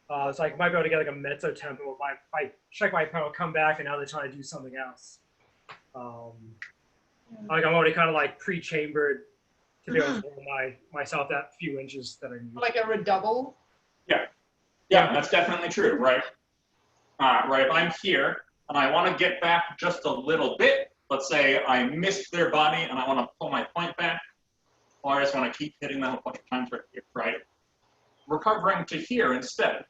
So I might be able to get a mezzo tempo. If I check my opponent, come back, and now they're trying to do something else. I'm already kind of pre-chambered to be able to hold myself that few inches that I need. Like a redouble? Yeah, that's definitely true, right? If I'm here and I want to get back just a little bit, let's say I missed their body and I want to pull my point back, or I just want to keep hitting them a bunch of times right? Recovering to here instead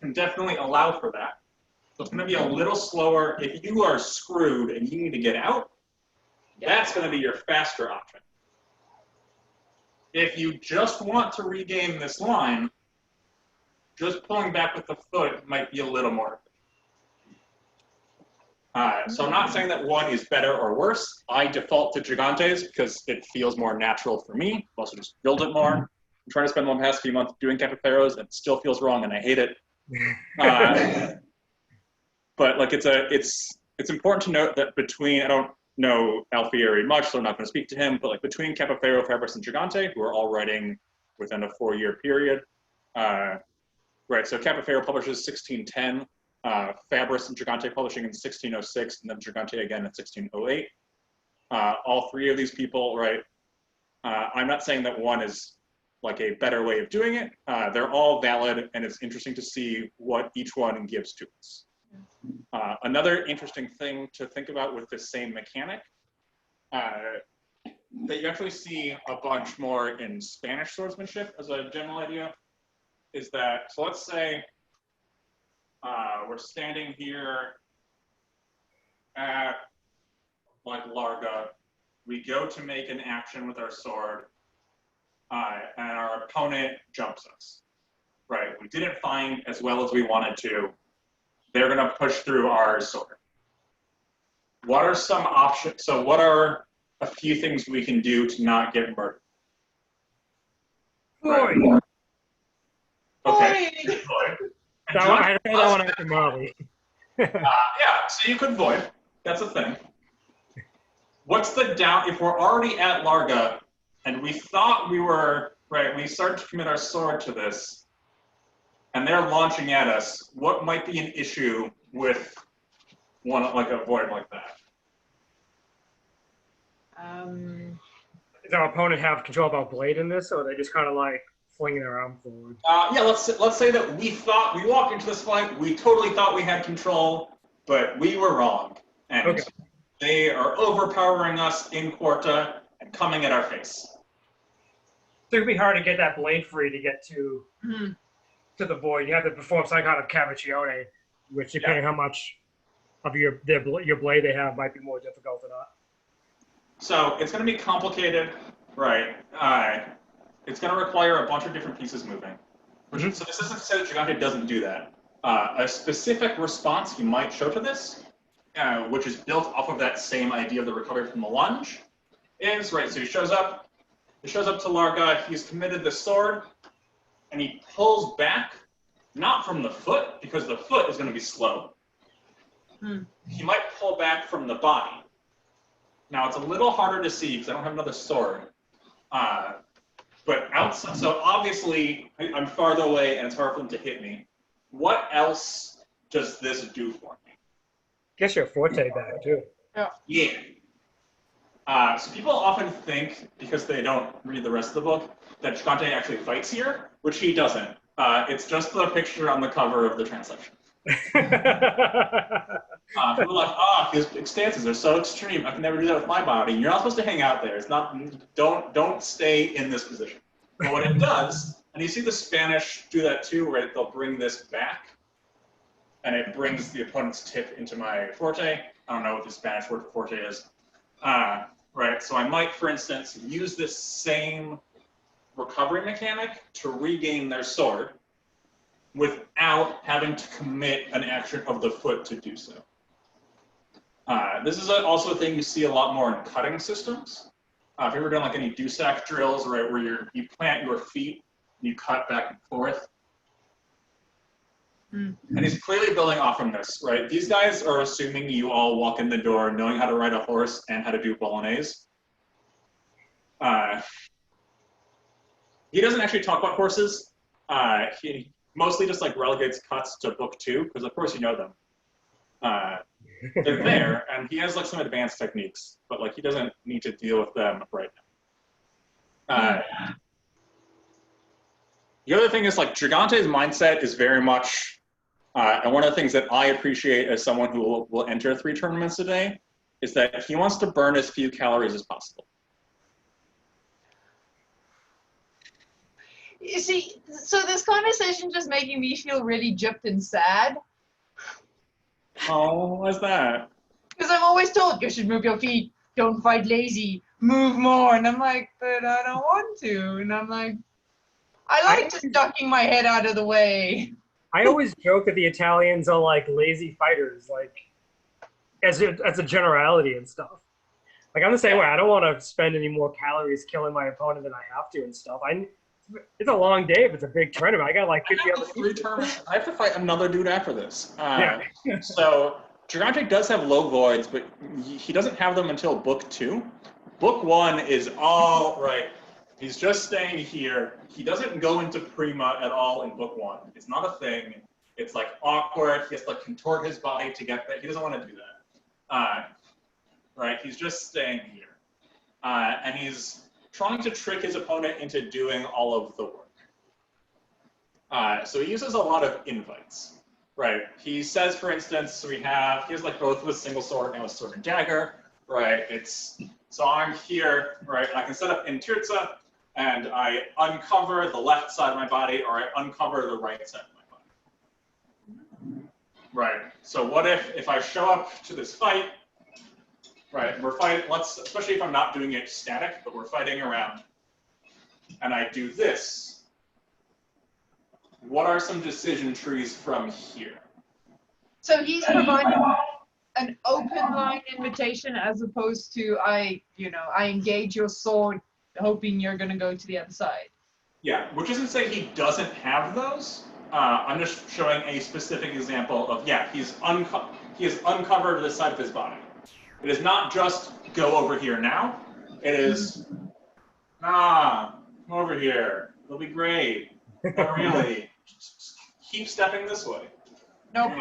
can definitely allow for that. So it's going to be a little slower. If you are screwed and you need to get out, that's going to be your faster option. If you just want to regain this line, just pulling back with the foot might be a little more. So I'm not saying that one is better or worse. I default to Gigantes because it feels more natural for me. I've also just build it more. I'm trying to spend the past few months doing Capiferos, and it still feels wrong, and I hate it. But like it's important to note that between, I don't know Alfiere much, so I'm not going to speak to him, but like between Capifero, Fabris, and Gigante, who are all writing within a 4-year period, right, so Capifero publishes 1610, Fabris and Gigante publishing in 1606, and then Gigante again in 1608. All three of these people, right, I'm not saying that one is like a better way of doing it. They're all valid, and it's interesting to see what each one gives to us. Another interesting thing to think about with this same mechanic that you actually see a bunch more in Spanish swordsmanship as a general idea is that, so let's say we're standing here at like Larga, we go to make an action with our sword, and our opponent jumps us, right? We didn't find as well as we wanted to. They're going to push through our sword. What are some options? So what are a few things we can do to not get murdered? Boy. Okay. I thought that one after Molly. Yeah, so you could void. That's a thing. What's the down, if we're already at Larga and we thought we were, right, we start to commit our sword to this, and they're launching at us, what might be an issue with one like a void like that? Does our opponent have control of our blade in this, or are they just kind of like flinging their arm forward? Yeah, let's say that we walked into this fight, we totally thought we had control, but we were wrong, and they are overpowering us in Quarta and coming at our face. So it'd be hard to get that blade free to get to the void. You have to perform some kind of cavicione, which depending how much of your blade they have might be more difficult or not. So it's going to be complicated, right? It's going to require a bunch of different pieces moving. So this isn't to say that Gigante doesn't do that. A specific response you might show to this, which is built off of that same idea of the recovery from the lunge, is, right, so he shows up to Larga, he's committed the sword, and he pulls back, not from the foot, because the foot is going to be slow. He might pull back from the body. Now, it's a little harder to see because I don't have another sword. But outside, so obviously, I'm farther away and it's hard for them to hit me. What else does this do for me? Guess your forte back, too. Yeah. So people often think, because they don't read the rest of the book, that Gigante actually fights here, which he doesn't. It's just the picture on the cover of the translation. People are like, his stances are so extreme. I can never do that with my body. You're not supposed to hang out there. It's not. Don't stay in this position. But what it does, and you see the Spanish do that too, where they'll bring this back, and it brings the opponent's tip into my forte. I don't know what the Spanish word for forte is. Right. So I might, for instance, use this same recovery mechanic to regain their sword, without having to commit an action of the foot to do so. This is also a thing you see a lot more in cutting systems. If you've ever done like any Dusac drills, right, where you plant your feet and you cut back and forth. And he's clearly building off from this, right? These guys are assuming you all walk in the door knowing how to ride a horse and how to do Bolognese. He doesn't actually talk about horses. He mostly just like relegates cuts to book 2, because of course you know them. They're there, and he has like some advanced techniques, but like he doesn't need to deal with them right now. The other thing is like Gigante's mindset is very much, and one of the things that I appreciate as someone who will enter 3 tournaments a day, is that he wants to burn as few calories as possible. You see, so this conversation just making me feel really gypped and sad. Oh, why's that? Because I'm always told you should move your feet, don't fight lazy, move more. And I'm like, but I don't want to. And I'm like, I like just ducking my head out of the way. I always joke that the Italians are like lazy fighters, like as a generality and stuff. Like I'm the same way. I don't want to spend any more calories killing my opponent than I have to and stuff. It's a long day if it's a big tournament. I got like 50 other people. I have to fight another dude after this. Yeah. So Gigante does have low voids, but he doesn't have them until book 2. Book 1 is all right. He's just staying here. He doesn't go into Prima at all in book 1. It's not a thing. It's like awkward. He has to like contort his body to get there. He doesn't want to do that. Right? He's just staying here. And he's trying to trick his opponent into doing all of the work. So he uses a lot of invites. Right? He says, for instance, he has like both with single sword and with sword and dagger. Right? So I'm here, right? I can set up in Tirza, and I uncover the left side of my body, or I uncover the right side of my body. Right. So what if I show up to this fight, right? We're fighting. Especially if I'm not doing it static, but we're fighting around, and I do this. What are some decision trees from here? So he's providing an open line invitation as opposed to I engage your sword hoping you're going to go to the other side. Yeah, which isn't saying he doesn't have those. I'm just showing a specific example of, he has uncovered this side of his body. It is not just go over here now. It is, come over here. It'll be great. Not really. Just keep stepping this way. Nope.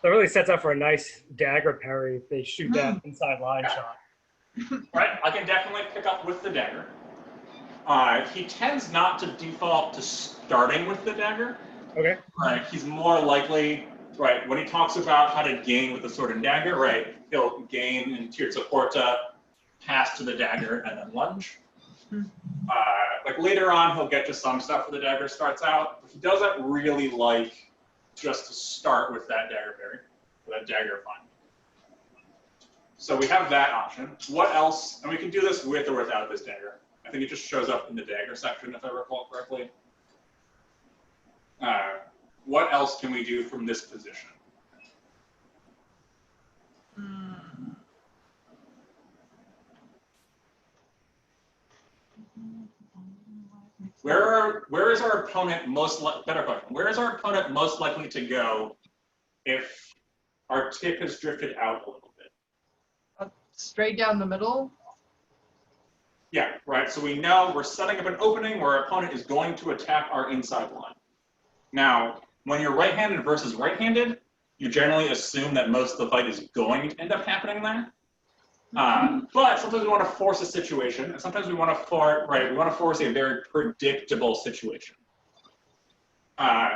That really sets up for a nice dagger parry if they shoot that inside line shot. Right, I can definitely pick up with the dagger. He tends not to default to starting with the dagger. Okay. Right, he's more likely, right, when he talks about how to gain with the sword and dagger, right, he'll gain in Tirza Porta, pass to the dagger, and then lunge. Like later on, he'll get to some stuff where the dagger starts out, but he doesn't really like just to start with that dagger parry, or that dagger find. So we have that option. What else? And we can do this with or without this dagger. I think it just shows up in the dagger section, if I recall correctly. What else can we do from this position? Where is our opponent better question? Where is our opponent most likely to go if our tip has drifted out a little bit? Straight down the middle? Yeah, right. So we know we're setting up an opening where our opponent is going to attack our inside line. Now, when you're right-handed versus right-handed, you generally assume that most of the fight is going to end up happening there. But sometimes we want to force a situation, and sometimes we want to force a very predictable situation.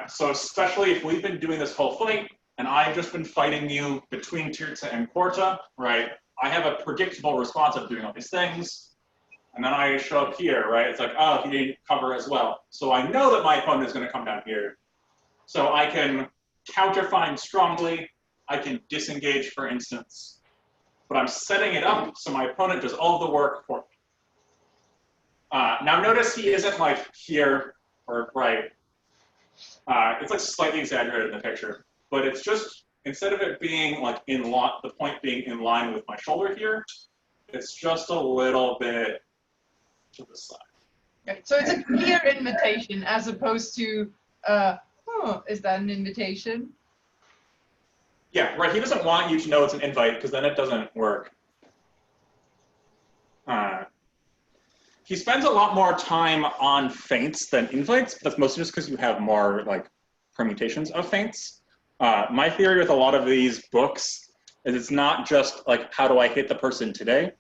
So especially if we've been doing this whole fight, and I've just been fighting you between Tirza and Porta, right? I have a predictable response of doing all these things, and then I show up here, right? It's like, oh, he didn't cover as well. So I know that my opponent is going to come down here. So I can counterfind strongly. I can disengage, for instance. But I'm setting it up so my opponent does all the work for me. Now notice he isn't like here or right. It's like slightly exaggerated in the picture, but it's just, instead of it being like the point being in line with my shoulder here, it's just a little bit to the side. Okay, so it's a clear invitation as opposed to, is that an invitation? Yeah, right. He doesn't want you to know it's an invite because then it doesn't work. He spends a lot more time on feints than invites, but that's mostly just because you have more like permutations of feints. My theory with a lot of these books is it's not just like how do I hit the person today.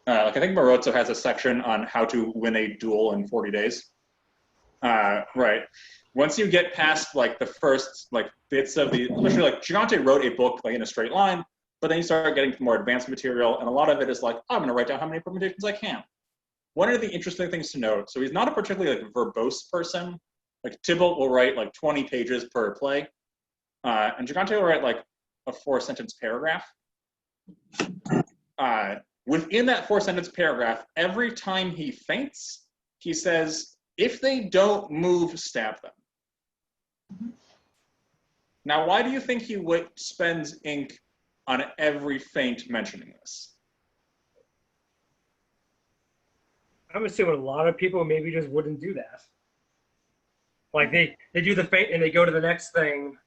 Like I think Marozzo has a section on how to win a duel in 40 days. Right. Once you get past like the first like bits of especially like Gigante wrote a book like in a straight line, but then you start getting more advanced material, and a lot of it is like, I'm going to write down how many permutations I can. One of the interesting things to note, so he's not a particularly like verbose person. Like Tybalt will write like 20 pages per play, and Gigante will write like a 4-sentence paragraph. Within that 4-sentence paragraph, every time he feints, he says, if they don't move, stab them. Mhm. Now, why do you think he spends ink on every feint mentioning this? I'm assuming a lot of people maybe just wouldn't do that. Like they do the feint and they go to the next thing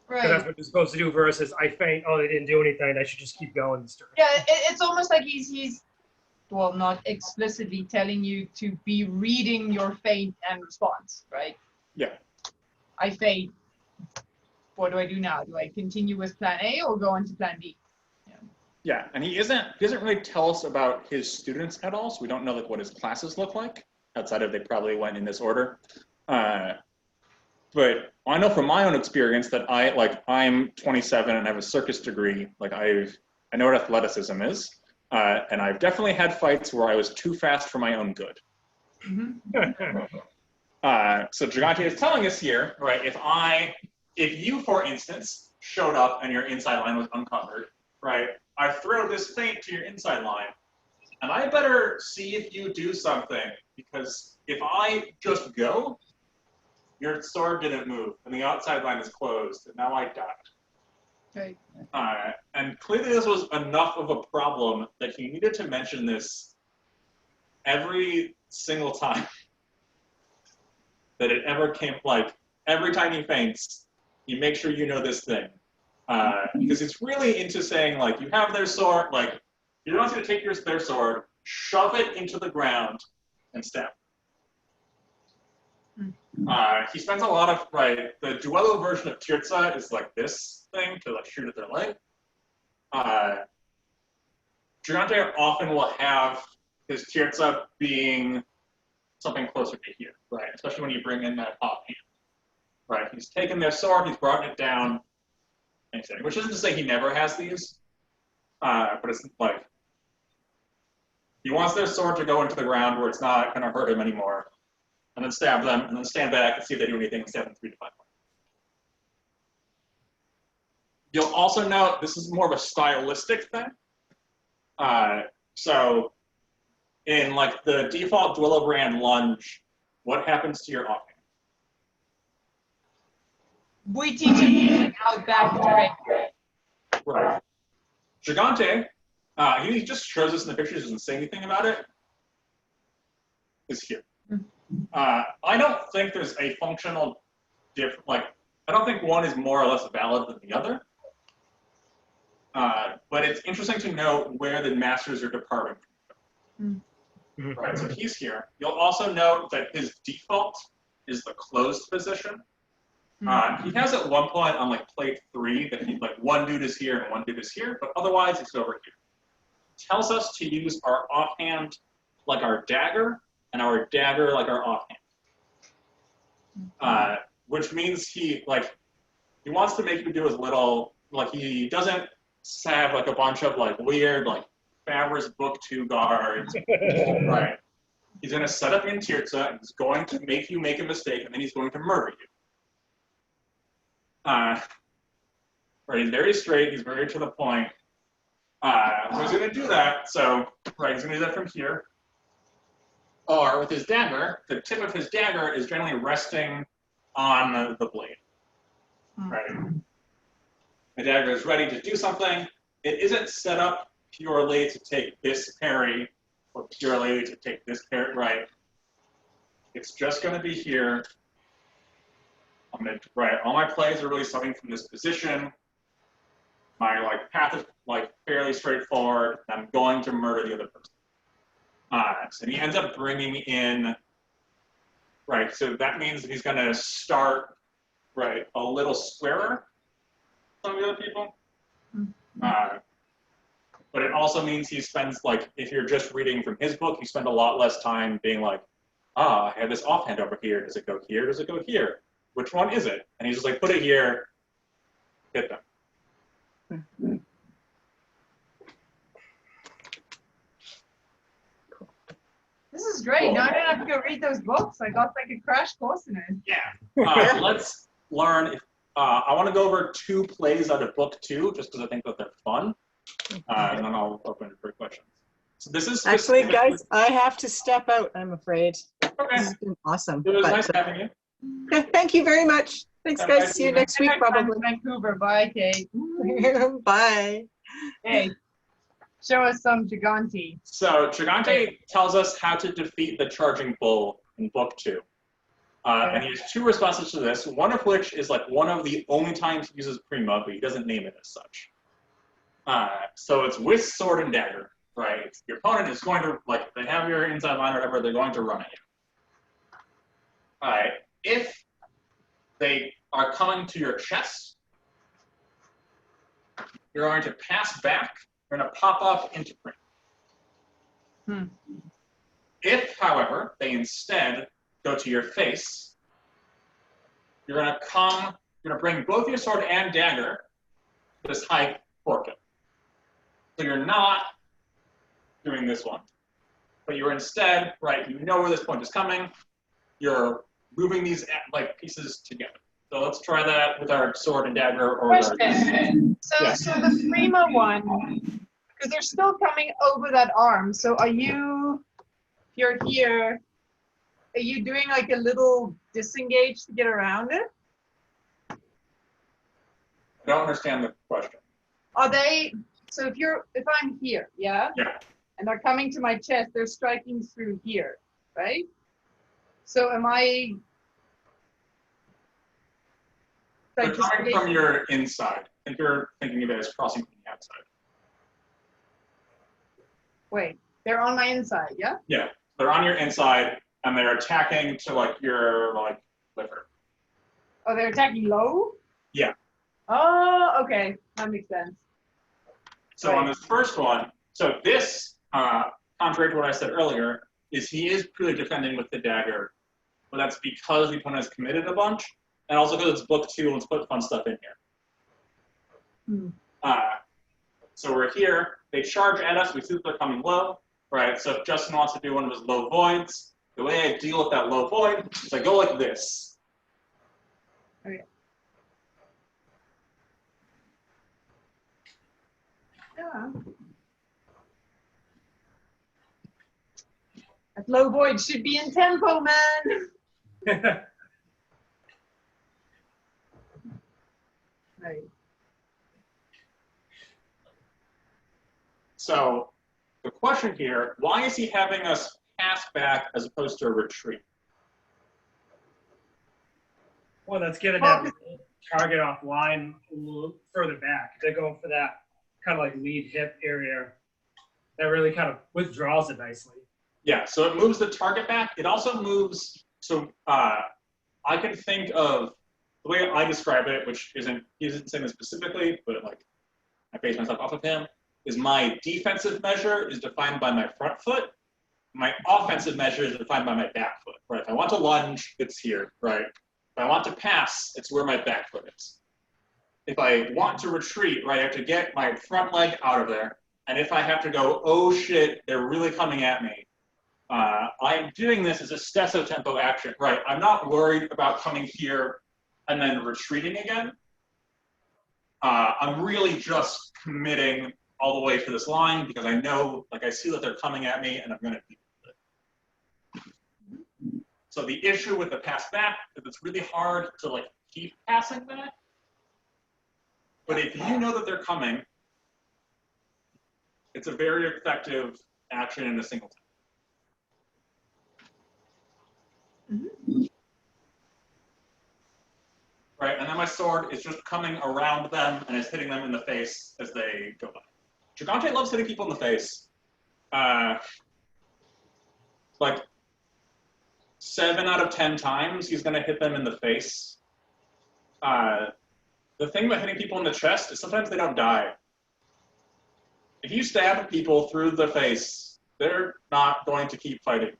because that's Right. what they're supposed to do versus I feint, oh, they didn't do anything, I should just keep going this turn. Yeah, it's almost like he's well, not explicitly telling you to be reading your feint and response, right? Yeah. I feint. What do I do now? Do I continue with plan A or go into plan B? Yeah, and he doesn't really tell us about his students at all, so we don't know like what his classes look like, outside of they probably went in this order. But I know from my own experience that I'm 27 and I have a circus degree. Like I know what athleticism is, and I've definitely had fights where I was too fast for my own good. Mm-hmm. So Gigante is telling us here, right? If you, for instance, showed up and your inside line was uncovered, right? I throw this feint to your inside line, and I better see if you do something, because if I just go, your sword didn't move, and the outside line is closed, and now I died. Okay. And clearly this was enough of a problem that he needed to mention this every single time that it ever came, like, every time he feints, you make sure you know this thing. Because it's really into saying, like, you have their sword, like, he wants you to take their sword, shove it into the ground, and stab. He spends a lot of, right, the duello version of Tirza is like this thing to, like, shoot at their leg. Gigante often will have his Tirza being something closer to here, right? Especially when you bring in that offhand. Right, he's taken their sword, he's brought it down, which isn't to say he never has these, but it's like, he wants their sword to go into the ground where it's not going to hurt him anymore, and then stab them, and then stand back and see if they do anything, and stab them 3 to 5 points. You'll also note this is more of a stylistic thing. So, in like the default Duello brand lunge, what happens to your offhand? We teach him out back direct. Right. Gigante, he just shows us in the pictures, doesn't say anything about it, is here. I don't think there's a functional difference, like, I don't think one is more or less valid than the other. But it's interesting to know where the masters are departing from. Right, so he's here. You'll also note that his default is the closed position. He has at one point on like plate 3 that he, like, one dude is here and one dude is here, but otherwise it's over here. Tells us to use our offhand like our dagger and our dagger like our offhand. Which means he wants to make you do as little, like he doesn't have like a bunch of like weird like Fabre's Book 2 guards. Right. He's going to set up in Tirza and he's going to make you make a mistake and then he's going to murder you. Right, he's very straight, he's very to the point. He's going to do that, so, right, he's going to do that from here. Or with his dagger, the tip of his dagger is generally resting on the blade. Right? The dagger is ready to do something. It isn't set up purely to take this parry, or purely to take this parry, right? It's just going to be here. Right, all my plays are really starting from this position. My like path is like fairly straightforward. I'm going to murder the other person. So he ends up bringing in, right, so that means he's going to start, right, a little squarer than some of the other people. But it also means he spends, like, if you're just reading from his book, you spend a lot less time being like, I have this offhand over here. Does it go here? Does it go here? Which one is it? And he's just like, put it here, hit them. This is great. Cool. Now I don't have to go read those books. I got like a crash course in it. Yeah. Let's learn. I want to go over 2 plays out of book 2, just because I think that they're fun. And then I'll open it for questions. So this is Actually, guys, I have to step out, I'm afraid. Okay. This has been awesome. It was But, nice having you. yeah, thank you very much. Thanks, Have a guys. nice See you evening. next week, probably. Vancouver. Bye, Kate. Bye. Hey, show us some Gigante. So Gigante tells us how to defeat the Charging Bull in Book 2. And he has 2 responses to this, one of which is like one of the only times he uses Prima, but he doesn't name it as such. So it's with sword and dagger, right? Your opponent is going to, like, they have your inside line or whatever, they're going to run at you. If they are coming to your chest, you're going to pass back, you're going to pop up into Prima. If, however, they instead go to your face, you're going to bring both your sword and dagger to this high fork. So you're not doing this one, but you're instead, right, you know where this point is coming, you're moving these like pieces together. So let's try that with our sword and dagger. Or Question. So the Prima one, because they're still coming over that arm. So if you're here, are you doing like a little disengage to get around it? I don't understand the question. Are they, so if I'm here, yeah? Yeah. And they're coming to my chest, they're striking through here, right? So am I? They're coming from your inside. I think you're thinking of it as crossing from the outside. Wait, they're on my inside, yeah? Yeah, they're on your inside, and they're attacking to like your like liver. Oh, they're attacking low? Yeah. Oh, okay, that makes sense. So on this first one, so this, contrary to what I said earlier, is he is purely defending with the dagger, but that's because the opponent has committed a bunch, and also because it's book 2 and let's put fun stuff in here. So we're here, they charge at us, we see that they're coming low, right? So if Justin wants to do one of his low voids, the way I deal with that low void is I go like this. Okay. Yeah. That low void should be in tempo, man. Right. So the question here, why is he having us pass back as opposed to a retreat? Well, that's getting that target offline a little further back. They're going for that kind of like lead hip area. That really kind of withdraws it nicely. Yeah, so it moves the target back. It also moves, so I can think of, the way I describe it, which he isn't saying this specifically, but like I base myself off of him, is my defensive measure is defined by my front foot. My offensive measure is defined by my back foot, right? If I want to lunge, it's here, right? If I want to pass, it's where my back foot is. If I want to retreat, right, I have to get my front leg out of there. And if I have to go, oh shit, they're really coming at me, I'm doing this as a stesso tempo action, right? I'm not worried about coming here and then retreating again. I'm really just committing all the way to this line because I know, like I see that they're coming at me and I'm gonna deal with it. So the issue with the pass back is it's really hard to like keep passing back. But if you know that they're coming, it's a very effective action in a single time. Right, and then my sword is just coming around them and is hitting them in the face as they go by. Gigante loves hitting people in the face. Like 7 out of 10 times, he's gonna hit them in the face. The thing about hitting people in the chest is sometimes they don't die. If you stab people through the face, they're not going to keep fighting.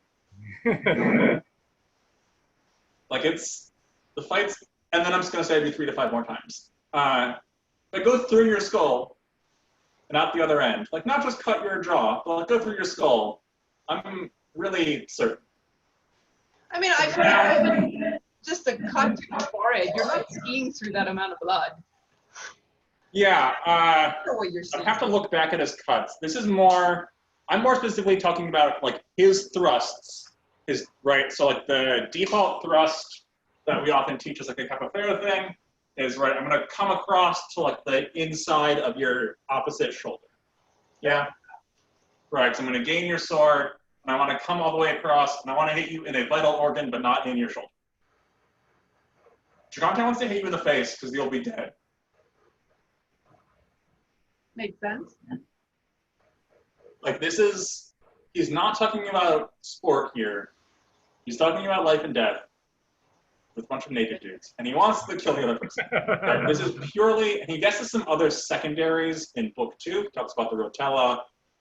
Like it's, the fights, and then I'm just gonna say maybe 3 to 5 more times. But go through your skull and out the other end. Like not just cut your jaw, but like go through your skull. I'm really certain. I mean, I feel like just a cut to the forehead, you're not seeing through that amount of blood. Yeah, I don't know what you're seeing. I have to look back at his cuts. This is more, I'm more specifically talking about like his thrusts is right. So like the default thrust that we often teach as like a capoeira thing is right. I'm going to come across to like the inside of your opposite shoulder. Yeah. Right. So I'm going to gain your sword, and I want to come all the way across, and I want to hit you in a vital organ, but not in your shoulder. Gigante wants to hit you in the face because you'll be dead. Makes sense. Like this is, he's not talking about sport here. He's talking about life and death with a bunch of naked dudes, and he wants to kill the other person. Right? This is purely, and he gets to some other secondaries in book 2. He talks about the rotella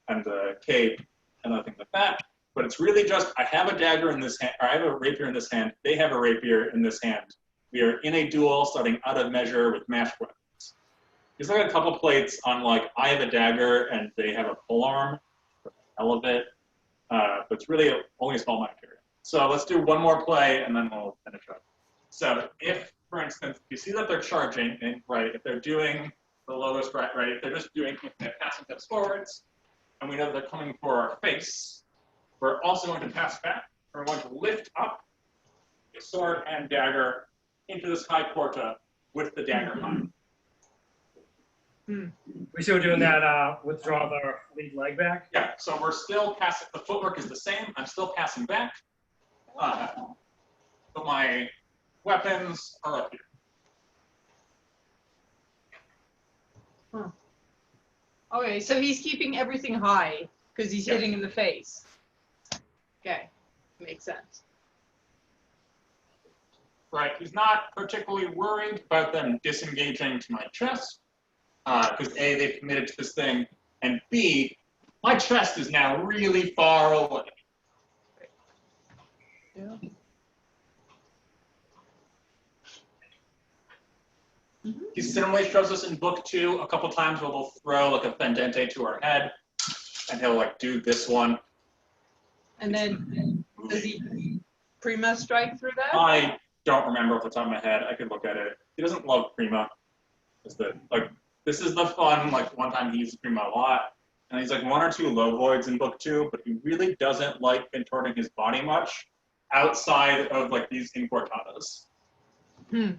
and the cape and other things like that. But it's really just, I have a dagger in this hand, or I have a rapier in this hand. They have a rapier in this hand. We are in a duel starting out of measure with matched weapons. There's like a couple plates on like, I have a dagger and they have a polearm, for the hell of it. But it's really only a small amount of period. So let's do one more play and then we'll finish up. So if, for instance, you see that they're charging, and right, if they're doing the lowest right, if they're just doing passing steps forwards, and we know that they're coming for our face, we're also going to pass back. We're going to lift up the sword and dagger into this high porta with the dagger high. We still doing that withdraw the lead leg back? Yeah, so we're still passing, the footwork is the same. I'm still passing back. But my weapons are up here. Huh. Okay, so he's keeping everything high because he's hitting in the face. Okay, makes sense. Right, he's not particularly worried about them disengaging to my chest, because A, they've committed to this thing, and B, my chest is now really far away. Yeah. He similarly shows us in book 2 a couple times where we'll throw like a pendente to our head, and he'll like do this one. And then does he Prima strike through that? I don't remember off the top of my head. I could look at it. He doesn't love Prima. This is the fun, like one time he uses Prima a lot. And he's like 1 or 2 low voids in book 2, but he really doesn't like contorting his body much outside of like these incortadas. And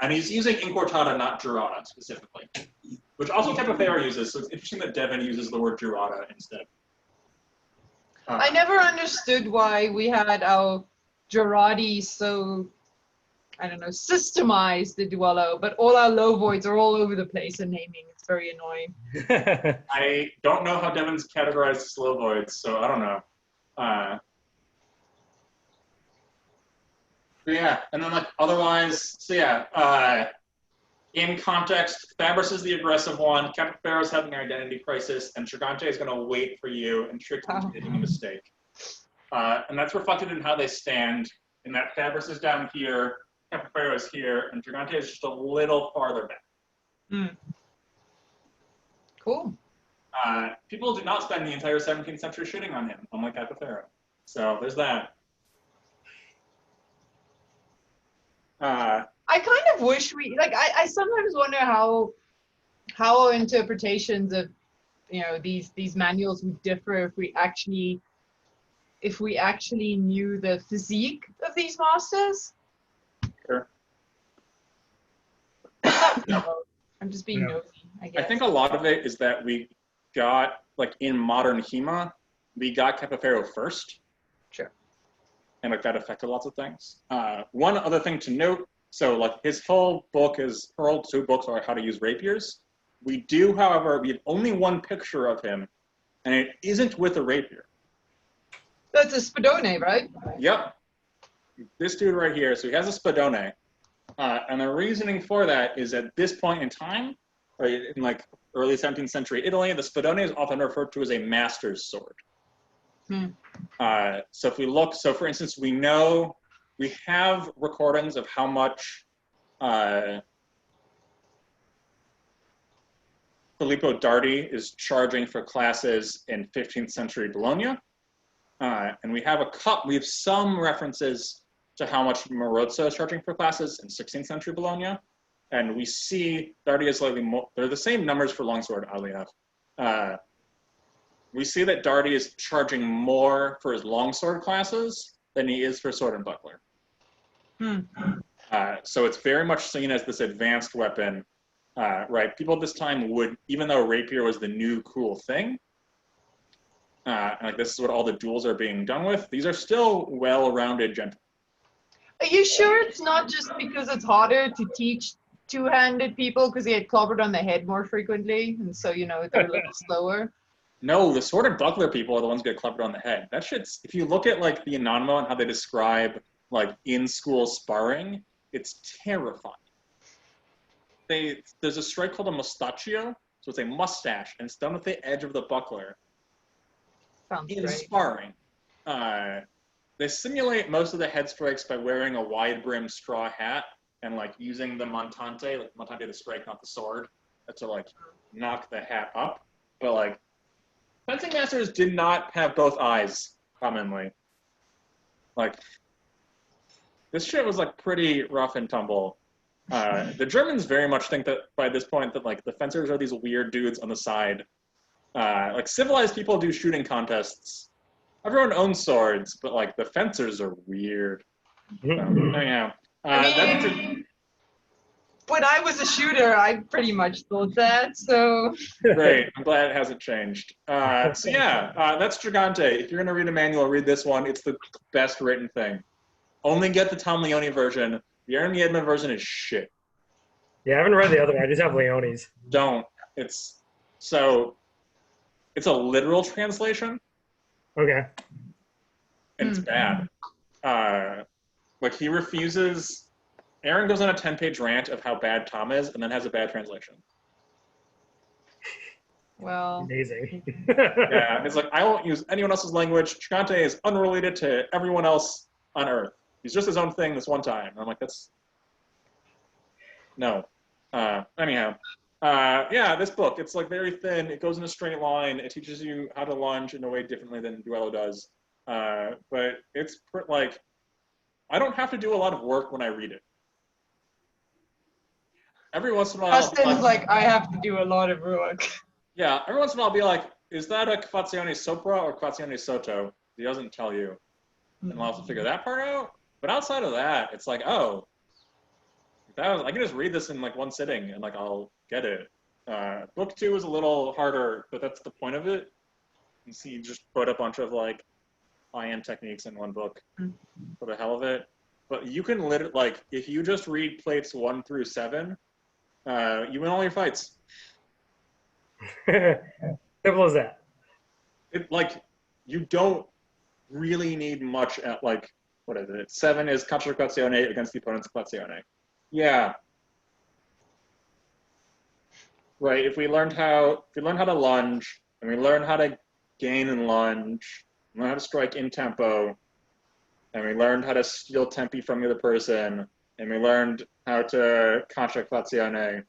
he's using incortada, not jurata specifically, which also capoeira uses. So it's interesting that Devin uses the word jurata instead. I never understood why we had our jurati so, I don't know, systemized the duello, but all our low voids are all over the place in naming. It's very annoying. I don't know how Devin's categorized his low voids, so I don't know. But yeah, and then like otherwise, so yeah, in context, Fabris is the aggressive one, Capoeira's having an identity crisis, and Gigante is going to wait for you and trick you into making a mistake. And that's reflected in how they stand, in that Fabris is down here, Capoeira is here, and Gigante is just a little farther back. Cool. People do not spend the entire 17th century shooting on him, unlike Capoeira. So there's that. I kind of wish we, like, I sometimes wonder how our interpretations of, you know, these manuals would differ if we actually knew the physique of these masters. Sure. I'm just being nosy, I guess. I think a lot of it is that we got, like, in modern HEMA, we got Capoeira first. Sure. And, like, that affected lots of things. One other thing to note, so, like, his whole book is, her whole 2 books are how to use rapiers. We do, however, we have only 1 picture of him, and it isn't with a rapier. That's a spadone, right? Yep. This dude right here, so he has a spadone. And the reasoning for that is at this point in time, right, in like early 17th century Italy, the spadone is often referred to as a master's sword. So if we look, so for instance, we know, we have recordings of how much Filippo Dardi is charging for classes in 15th century Bologna. And we have some references to how much Marozzo is charging for classes in 16th century Bologna. And we see Dardi is slightly more, they're the same numbers for longsword, oddly enough. We see that Dardi is charging more for his longsword classes than he is for sword and buckler. Hmm. So it's very much seen as this advanced weapon, right? People at this time would, even though rapier was the new cool thing, and like this is what all the duels are being done with, these are still well-rounded gentlemen. Are you sure it's not just because it's harder to teach two-handed people because they get clobbered on the head more frequently, and so, you know, they're a little slower? No, the sword and buckler people are the ones who get clobbered on the head. That shit's, if you look at like the Anonymous and how they describe like in-school sparring, it's terrifying. There's a strike called a mustachio, so it's a mustache, and it's done with the edge of the buckler. Sounds In great. sparring, they simulate most of the head strikes by wearing a wide-brimmed straw hat and like using the montante, like montante the strike, not the sword, to like knock the hat up. But like fencing masters did not have both eyes commonly. Like this shit was like pretty rough and tumble. The Germans very much think that by this point that like the fencers are these weird dudes on the side. Like civilized people do shooting contests. Everyone owns swords, but like the fencers are weird. So, anyhow, I mean, when I was a shooter, I pretty much thought that, so... great. I'm glad it hasn't changed. So yeah, that's Gigante. If you're gonna read a manual, read this one. It's the best written thing. Only get the Tom Leone version. The Aaron Edmund version is shit. Yeah, I haven't read the other one. I just have Leone's. Don't. It's a literal translation. Okay. And it's bad. Like he refuses. Aaron goes on a 10-page rant of how bad Tom is, and then has a bad translation. Well... Amazing. Yeah, it's like I won't use anyone else's language. Gigante is unrelated to everyone else on Earth. He's just his own thing this one time. And I'm like, that's no. Anyhow. Yeah, this book, it's like very thin. It goes in a straight line. It teaches you how to lunge in a way differently than Duello does. But it's like, I don't have to do a lot of work when I read it. Every once in a while, Austin's like, I have to do a lot of work. yeah, every once in a while I'll be like, is that a Quazione Sopra or Quazione Sotto? He doesn't tell you. And I'll have to figure that part out. But outside of that, it's like, oh, I can just read this in like one sitting and like I'll get it. Book 2 is a little harder, but that's the point of it. You see, you just put a bunch of like high-end techniques in one book for the hell of it. But you can literally, like, if you just read plates 1 through 7, you win all your fights. Simple as that. It like you don't really need much at like what is it? 7 is controquazione against the opponent's quazione. Yeah. Right. If we learned how to lunge, and we learn how to gain and lunge, and learn how to strike in tempo, and we learned how to steal tempi from the other person, and we learned how to controquazione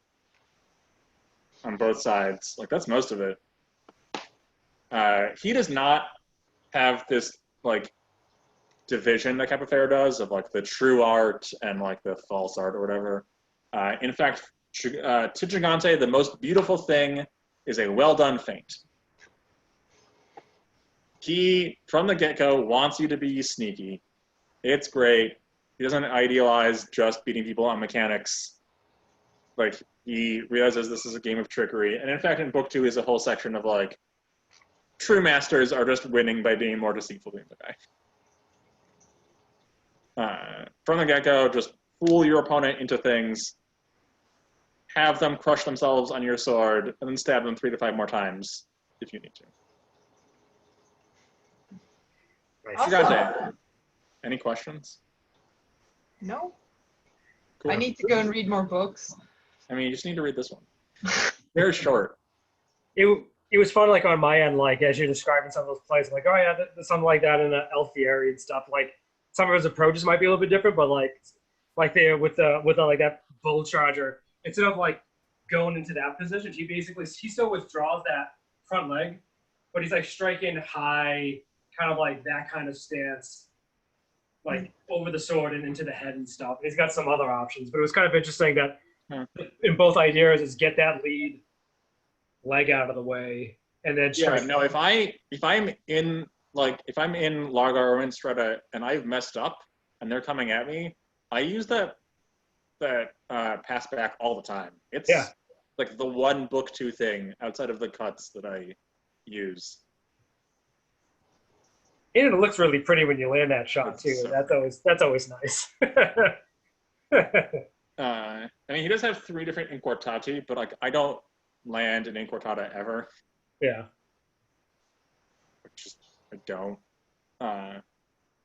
on both sides. Like that's most of it. He does not have this like division that Capoferro does of like the true art and like the false art or whatever. In fact, to Gigante, the most beautiful thing is a well done feint. He, from the get-go, wants you to be sneaky. It's great. He doesn't idealize just beating people on mechanics. Like, he realizes this is a game of trickery. And in fact, in book 2 is a whole section of like, true masters are just winning by being more deceitful than the guy. From the get-go, just fool your opponent into things, have them crush themselves on your sword, and then stab them 3 to 5 more times if you need to. Nice. Gigante, any questions? No? Cool. I need to go and read more books. I mean, you just need to read this one. Very short. It was fun, like on my end, like as you're describing some of those plays, I'm like, oh yeah, there's something like that in the Alfiere and stuff. Like some of his approaches might be a little bit different, but like there with the like that bull charger, instead of like going into that position, he still withdraws that front leg, but he's like striking high, kind of like that kind of stance, like over the sword and into the head and stuff. And he's got some other options, but it was kind of interesting that in both ideas is get that lead leg out of the way and then Yeah, no, if I'm in like if I'm in Largar or in Strata and I've messed up and they're coming at me, I use that pass back all the time. It's Yeah. like the one book two thing outside of the cuts that I use. And it looks really pretty when you land that shot too. So That's always nice. I mean, he does have 3 different Inquartati, but like I don't land an Inquartata ever. Yeah. Just I don't.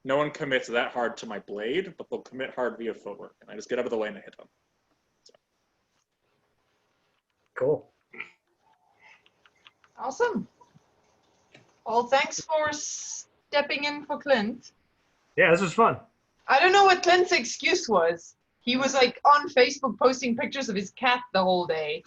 No one commits that hard to my blade, but they'll commit hard via footwork, and I just get out of the way and I hit them. So. Cool. Awesome. Well, thanks for stepping in for Clint. Yeah, this was fun. I don't know what Clint's excuse was. He was like on Facebook posting pictures of his cat the whole day.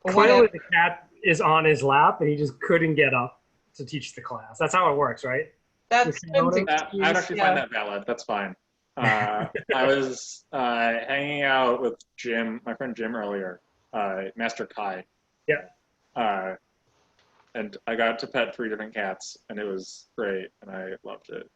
Or Clearly, whatever. the cat is on his lap, and he just couldn't get up to teach the class. That's how it works, right? That's Clint's I'd excuse. I'd actually find that valid. That's fine. I was hanging out with Jim, my friend Jim earlier, Master Kai. Yeah. And I got to pet 3 different cats, and it was great, and I loved it.